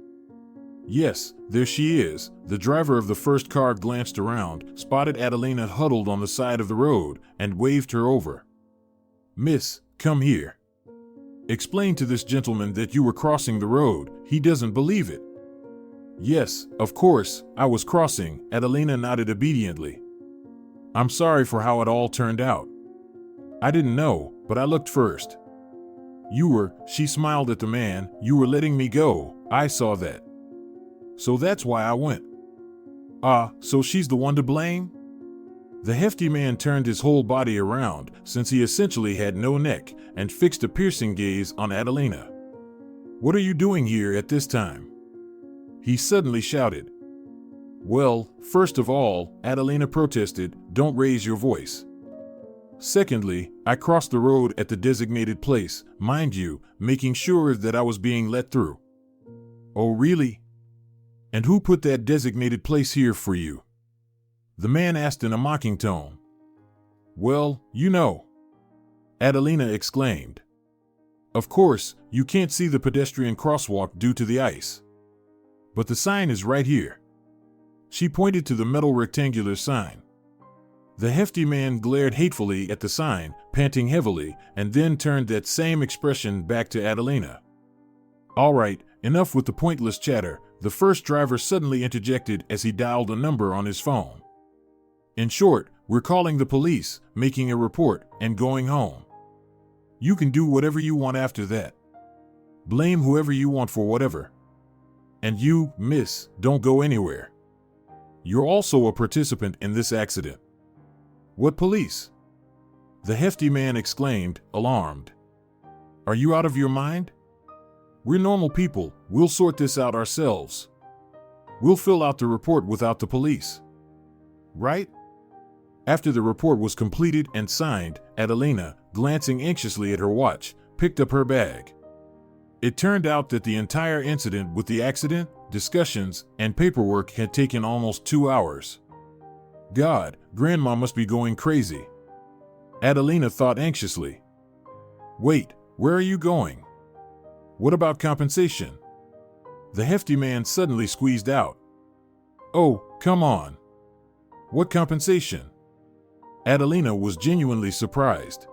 "Yes, there she is." The driver of the first car glanced around, spotted Adelina huddled on the side of the road, and waved her over. "Miss, come here. Explain to this gentleman that you were crossing the road. He doesn't believe it." "Yes, of course, I was crossing," Adelina nodded obediently. "I'm sorry for how it all turned out. I didn't know, but I looked first." She smiled at the man, "you were letting me go, I saw that. So that's why I went." "Ah, so she's the one to blame?" The hefty man turned his whole body around, since he essentially had no neck, and fixed a piercing gaze on Adelina. "What are you doing here at this time?" he suddenly shouted. "Well, first of all," Adelina protested, "don't raise your voice. Secondly, I crossed the road at the designated place, mind you, making sure that I was being let through." "Oh, really? And who put that designated place here for you?" the man asked in a mocking tone. "Well, you know," Adelina exclaimed. "Of course, you can't see the pedestrian crosswalk due to the ice. But the sign is right here." She pointed to the metal rectangular sign. The hefty man glared hatefully at the sign, panting heavily, and then turned that same expression back to Adelina. "All right, enough with the pointless chatter," the first driver suddenly interjected as he dialed a number on his phone. "In short, we're calling the police, making a report, and going home. You can do whatever you want after that. Blame whoever you want for whatever. And you, miss, don't go anywhere. You're also a participant in this accident." "What police?" the hefty man exclaimed, alarmed. "Are you out of your mind? We're normal people, we'll sort this out ourselves. We'll fill out the report without the police. Right?" After the report was completed and signed, Adelina, glancing anxiously at her watch, picked up her bag. It turned out that the entire incident with the accident, discussions, and paperwork had taken almost 2 hours. God, Grandma must be going crazy. Adelina thought anxiously. "Wait, where are you going? What about compensation?" The hefty man suddenly squeezed out. "Oh, come on. What compensation?" Adelina was genuinely surprised.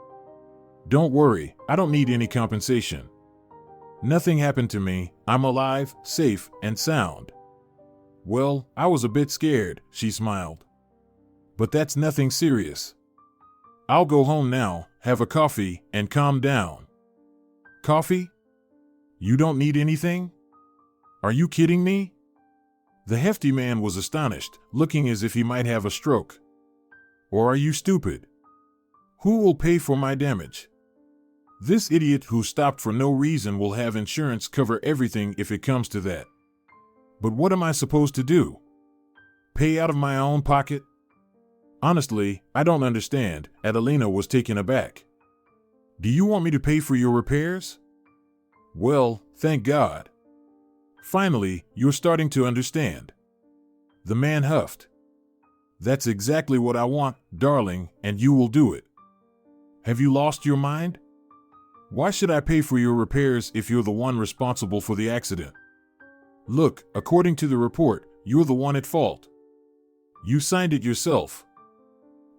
"Don't worry, I don't need any compensation. Nothing happened to me, I'm alive, safe, and sound." "Well, I was a bit scared," she smiled. "But that's nothing serious. I'll go home now, have a coffee, and calm down." "Coffee? You don't need anything? Are you kidding me?" The hefty man was astonished, looking as if he might have a stroke. "Or are you stupid? Who will pay for my damage? This idiot who stopped for no reason will have insurance cover everything if it comes to that. But what am I supposed to do? Pay out of my own pocket? Honestly, I don't understand." Adelina was taken aback. "Do you want me to pay for your repairs?" "Well, thank God. Finally, you're starting to understand." The man huffed. "That's exactly what I want, darling, and you will do it. Have you lost your mind? Why should I pay for your repairs if you're the one responsible for the accident? Look, according to the report, you're the one at fault. You signed it yourself.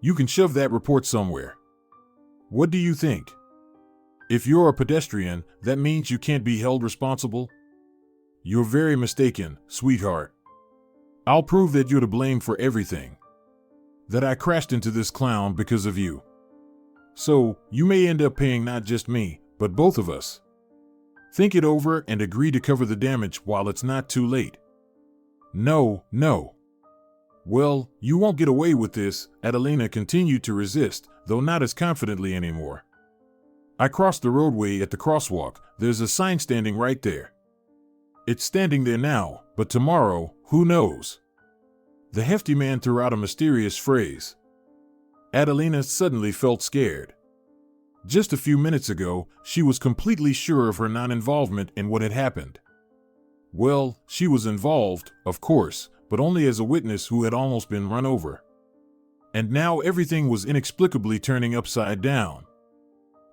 You can shove that report somewhere. What do you think? If you're a pedestrian, that means you can't be held responsible? You're very mistaken, sweetheart. I'll prove that you're to blame for everything." that I crashed into this clown because of you. So, you may end up paying not just me, but both of us. Think it over and agree to cover the damage while it's not too late. No. Well, you won't get away with this, Adelina continued to resist, though not as confidently anymore. I crossed the roadway at the crosswalk. There's a sign standing right there. It's standing there now, but tomorrow, who knows? The hefty man threw out a mysterious phrase. Adelina suddenly felt scared. Just a few minutes ago, she was completely sure of her non-involvement in what had happened. Well, she was involved, of course, but only as a witness who had almost been run over. And now everything was inexplicably turning upside down.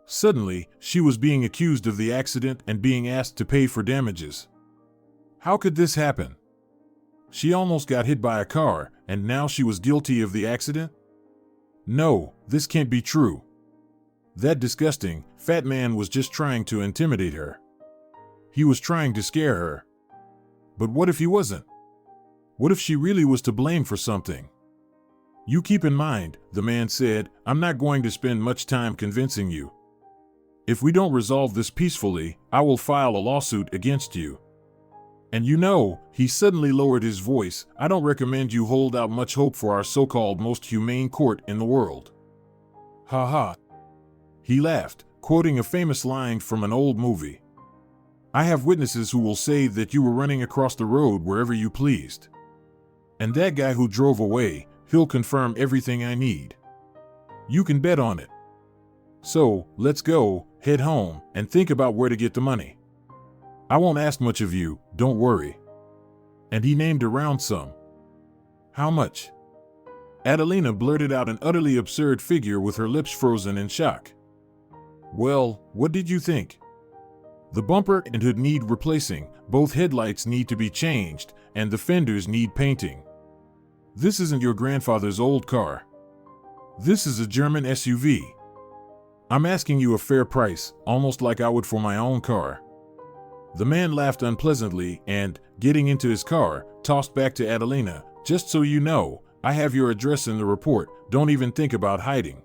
Suddenly, she was being accused of the accident and being asked to pay for damages. How could this happen? She almost got hit by a car, and now she was guilty of the accident? No, this can't be true. That disgusting, fat man was just trying to intimidate her. He was trying to scare her. But what if he wasn't? What if she really was to blame for something? You keep in mind, the man said, I'm not going to spend much time convincing you. If we don't resolve this peacefully, I will file a lawsuit against you. And you know, he suddenly lowered his voice, I don't recommend you hold out much hope for our so-called most humane court in the world. Ha ha. He laughed, quoting a famous line from an old movie. I have witnesses who will say that you were running across the road wherever you pleased. And that guy who drove away, he'll confirm everything I need. You can bet on it. So, let's go, head home, and think about where to get the money. I won't ask much of you, don't worry. And he named a round sum. How much? Adelina blurted out an utterly absurd figure with her lips frozen in shock. Well, what did you think? The bumper and hood need replacing, both headlights need to be changed, and the fenders need painting. This isn't your grandfather's old car. This is a German SUV. I'm asking you a fair price, almost like I would for my own car. The man laughed unpleasantly and, getting into his car, tossed back to Adelina, just so you know, I have your address in the report, don't even think about hiding.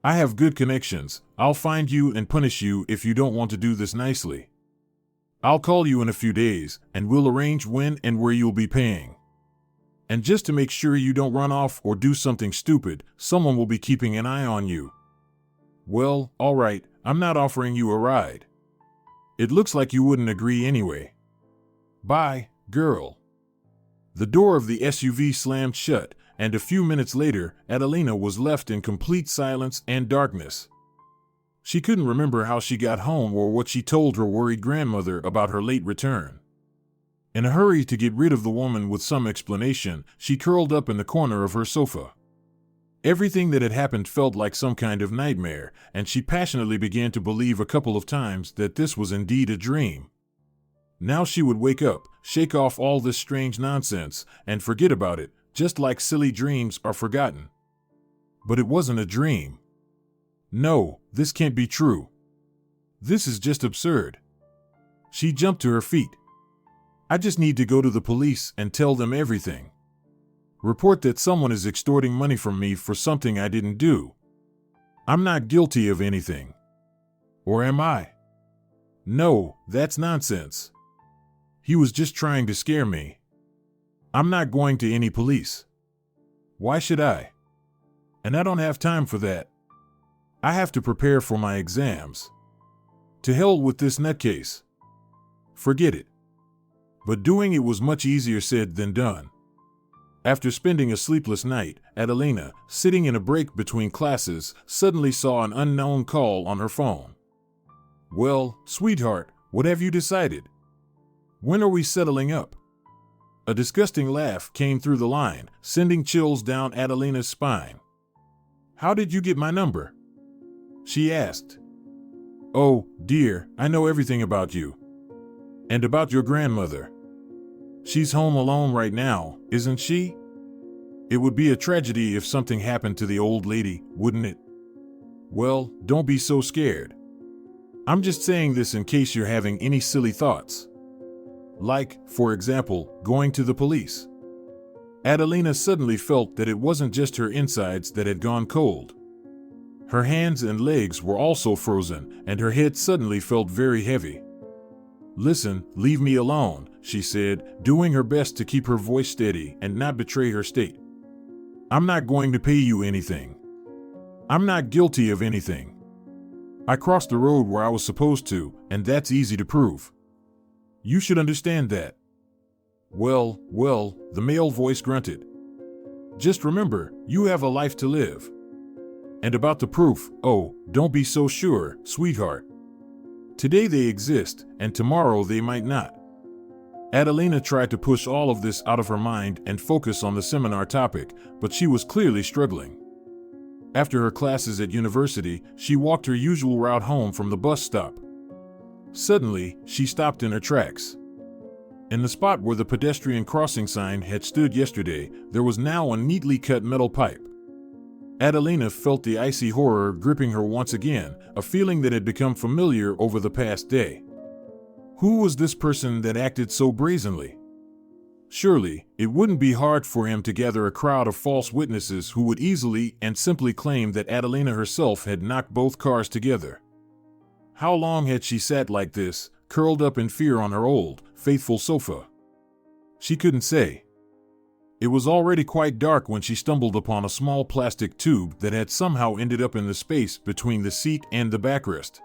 I have good connections, I'll find you and punish you if you don't want to do this nicely. I'll call you in a few days, and we'll arrange when and where you'll be paying. And just to make sure you don't run off or do something stupid, someone will be keeping an eye on you. Well, all right, I'm not offering you a ride. It looks like you wouldn't agree anyway. Bye, girl. The door of the SUV slammed shut, and a few minutes later, Adelina was left in complete silence and darkness. She couldn't remember how she got home or what she told her worried grandmother about her late return. In a hurry to get rid of the woman with some explanation, she curled up in the corner of her sofa. Everything that had happened felt like some kind of nightmare, and she passionately began to believe a couple of times that this was indeed a dream. Now she would wake up, shake off all this strange nonsense, and forget about it, just like silly dreams are forgotten. But it wasn't a dream. No, this can't be true. This is just absurd. She jumped to her feet. I just need to go to the police and tell them everything. Report that someone is extorting money from me for something I didn't do. I'm not guilty of anything. Or am I? No, that's nonsense. He was just trying to scare me. I'm not going to any police. Why should I? And I don't have time for that. I have to prepare for my exams. To hell with this nutcase. Forget it. But doing it was much easier said than done. After spending a sleepless night, Adelina, sitting in a break between classes, suddenly saw an unknown call on her phone. Well, sweetheart, what have you decided? When are we settling up? A disgusting laugh came through the line, sending chills down Adelina's spine. How did you get my number? She asked. Oh, dear, I know everything about you. And about your grandmother. She's home alone right now, isn't she? It would be a tragedy if something happened to the old lady, wouldn't it? Well, don't be so scared. I'm just saying this in case you're having any silly thoughts. Like, for example, going to the police. Adelina suddenly felt that it wasn't just her insides that had gone cold. Her hands and legs were also frozen, and her head suddenly felt very heavy. "Listen, leave me alone," she said, doing her best to keep her voice steady and not betray her state. "I'm not going to pay you anything. I'm not guilty of anything. I crossed the road where I was supposed to, and that's easy to prove. You should understand that." Well, the male voice grunted. "Just remember, you have a life to live. And about the proof, oh, don't be so sure, sweetheart. Today they exist, and tomorrow they might not." Adelina tried to push all of this out of her mind and focus on the seminar topic, but she was clearly struggling. After her classes at university, she walked her usual route home from the bus stop. Suddenly, she stopped in her tracks. In the spot where the pedestrian crossing sign had stood yesterday, there was now a neatly cut metal pipe. Adelina felt the icy horror gripping her once again, a feeling that had become familiar over the past day. Who was this person that acted so brazenly? Surely, it wouldn't be hard for him to gather a crowd of false witnesses who would easily and simply claim that Adelina herself had knocked both cars together. How long had she sat like this, curled up in fear on her old, faithful sofa? She couldn't say. It was already quite dark when she stumbled upon a small plastic tube that had somehow ended up in the space between the seat and the backrest.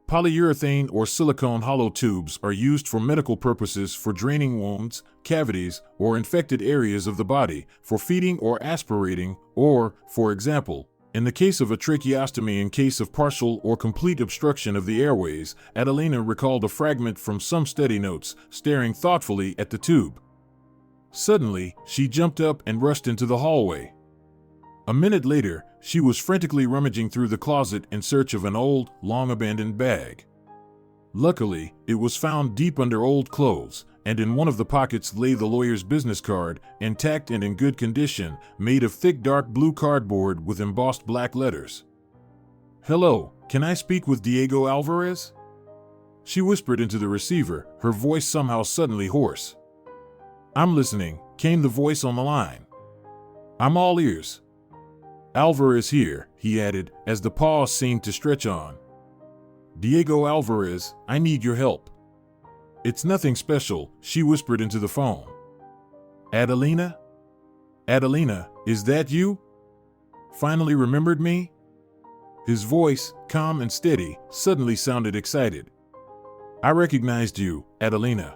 Polyurethane or silicone hollow tubes are used for medical purposes for draining wounds, cavities, or infected areas of the body, for feeding or aspirating, or, for example, in the case of a tracheostomy in case of partial or complete obstruction of the airways. Adelina recalled a fragment from some study notes, staring thoughtfully at the tube. Suddenly, she jumped up and rushed into the hallway. A minute later, she was frantically rummaging through the closet in search of an old, long-abandoned bag. Luckily, it was found deep under old clothes, and in one of the pockets lay the lawyer's business card, intact and in good condition, made of thick dark blue cardboard with embossed black letters. "Hello, can I speak with Diego Alvarez?" She whispered into the receiver, her voice somehow suddenly hoarse. "I'm listening," came the voice on the line. "I'm all ears." "Alvarez here," he added, as the pause seemed to stretch on. "Diego Alvarez, I need your help." "It's nothing special," she whispered into the phone. "Adelina? Adelina, is that you? Finally remembered me?" His voice, calm and steady, suddenly sounded excited. "I recognized you, Adelina.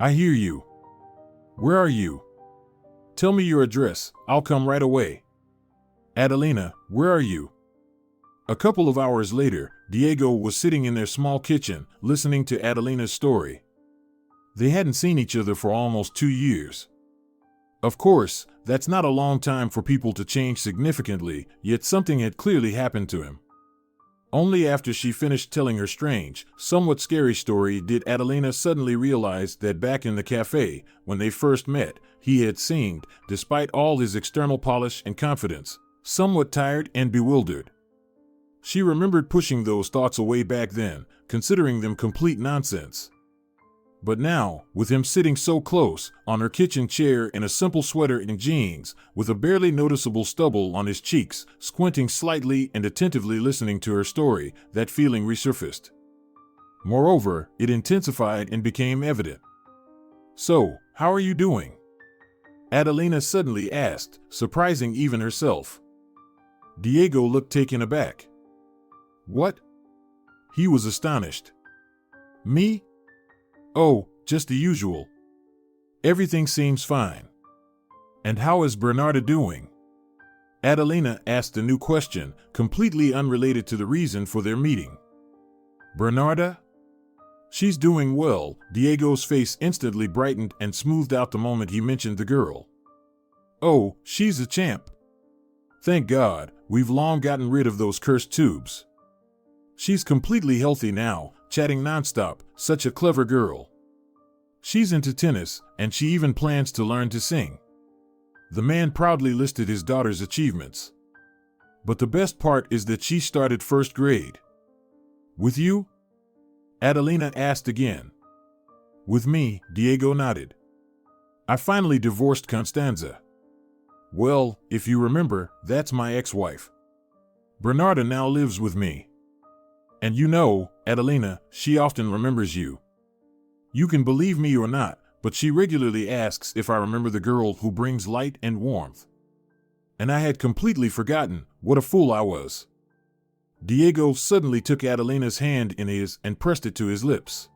I hear you. Where are you? Tell me your address, I'll come right away. Adelina, where are you?" A couple of hours later, Diego was sitting in their small kitchen, listening to Adelina's story. They hadn't seen each other for almost 2 years. Of course, that's not a long time for people to change significantly, yet something had clearly happened to him. Only after she finished telling her strange, somewhat scary story did Adelina suddenly realize that back in the cafe, when they first met, he had seemed, despite all his external polish and confidence, somewhat tired and bewildered. She remembered pushing those thoughts away back then, considering them complete nonsense. But now, with him sitting so close, on her kitchen chair in a simple sweater and jeans, with a barely noticeable stubble on his cheeks, squinting slightly and attentively listening to her story, that feeling resurfaced. Moreover, it intensified and became evident. "So, how are you doing?" Adelina suddenly asked, surprising even herself. Diego looked taken aback. "What?" He was astonished. "Me? Oh, just the usual. Everything seems fine. And how is Bernarda doing?" Adelina asked a new question, completely unrelated to the reason for their meeting. "Bernarda? She's doing well." Diego's face instantly brightened and smoothed out the moment he mentioned the girl. "Oh, she's a champ. Thank God, we've long gotten rid of those cursed tubes. She's completely healthy now, chatting nonstop, such a clever girl. She's into tennis, and she even plans to learn to sing." The man proudly listed his daughter's achievements. "But the best part is that she started first grade." "With you?" Adelina asked again. "With me," Diego nodded. I finally divorced Constanza. Well, if you remember, that's my ex-wife. Bernarda now lives with me. And you know, Adelina, she often remembers you. You can believe me or not, but she regularly asks if I remember the girl who brings light and warmth. And I had completely forgotten. What a fool I was. Diego suddenly took Adelina's hand in his and pressed it to his lips.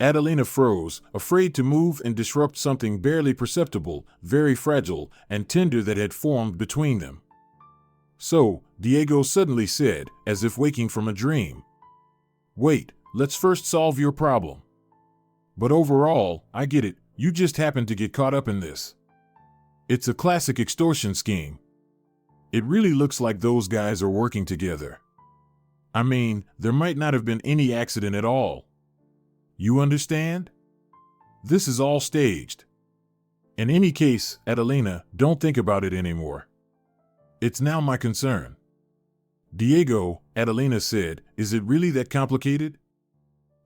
Adelina froze, afraid to move and disrupt something barely perceptible, very fragile, and tender that had formed between them. So, Diego suddenly said, as if waking from a dream, "Wait, let's first solve your problem. But overall, I get it, you just happened to get caught up in this. It's a classic extortion scheme. It really looks like those guys are working together. I mean, there might not have been any accident at all. You understand? This is all staged. In any case, Adelina, don't think about it anymore. It's now my concern." "Diego," Adelina said, "is it really that complicated?"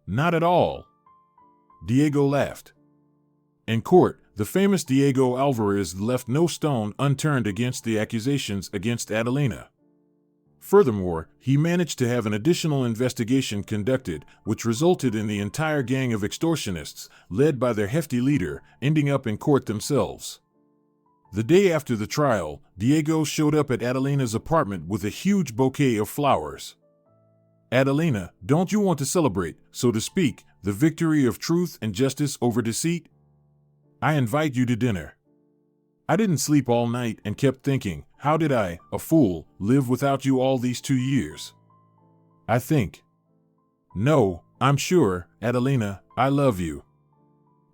"Not at all." Diego laughed. In court, the famous Diego Alvarez left no stone unturned against the accusations against Adelina. Furthermore, he managed to have an additional investigation conducted, which resulted in the entire gang of extortionists, led by their hefty leader, ending up in court themselves. The day after the trial, Diego showed up at Adelina's apartment with a huge bouquet of flowers. "Adelina, don't you want to celebrate, so to speak, the victory of truth and justice over deceit? I invite you to dinner." I didn't sleep all night and kept thinking, how did I, a fool, live without you all these 2 years? I think. No, I'm sure, Adelina, I love you.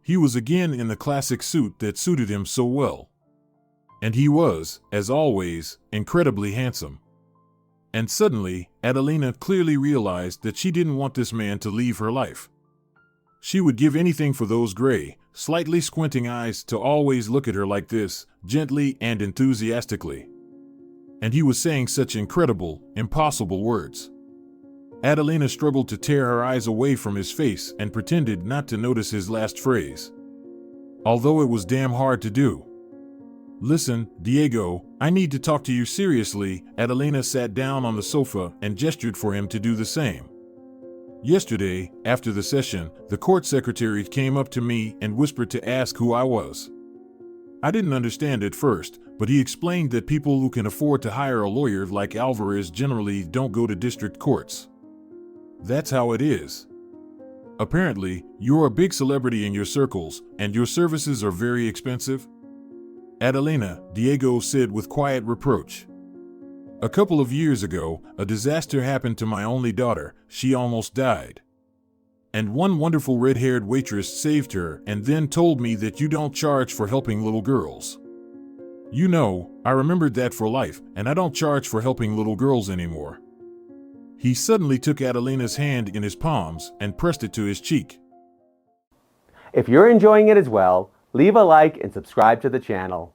He was again in the classic suit that suited him so well. And he was, as always, incredibly handsome. And suddenly, Adelina clearly realized that she didn't want this man to leave her life. She would give anything for those gray, slightly squinting eyes to always look at her like this, gently and enthusiastically. And he was saying such incredible, impossible words. Adelina struggled to tear her eyes away from his face and pretended not to notice his last phrase. Although it was damn hard to do. "Listen, Diego, I need to talk to you seriously." Adelina sat down on the sofa and gestured for him to do the same. "Yesterday, after the session, the court secretary came up to me and whispered to ask who I was. I didn't understand at first, but he explained that people who can afford to hire a lawyer like Alvarez generally don't go to district courts. That's how it is. Apparently, you're a big celebrity in your circles, and your services are very expensive." "Adelina," Diego said with quiet reproach. "A couple of years ago, a disaster happened to my only daughter. She almost died. And one wonderful red-haired waitress saved her and then told me that you don't charge for helping little girls. You know, I remembered that for life, and I don't charge for helping little girls anymore." He suddenly took Adelina's hand in his palms and pressed it to his cheek. If you're enjoying it as well, leave a like and subscribe to the channel.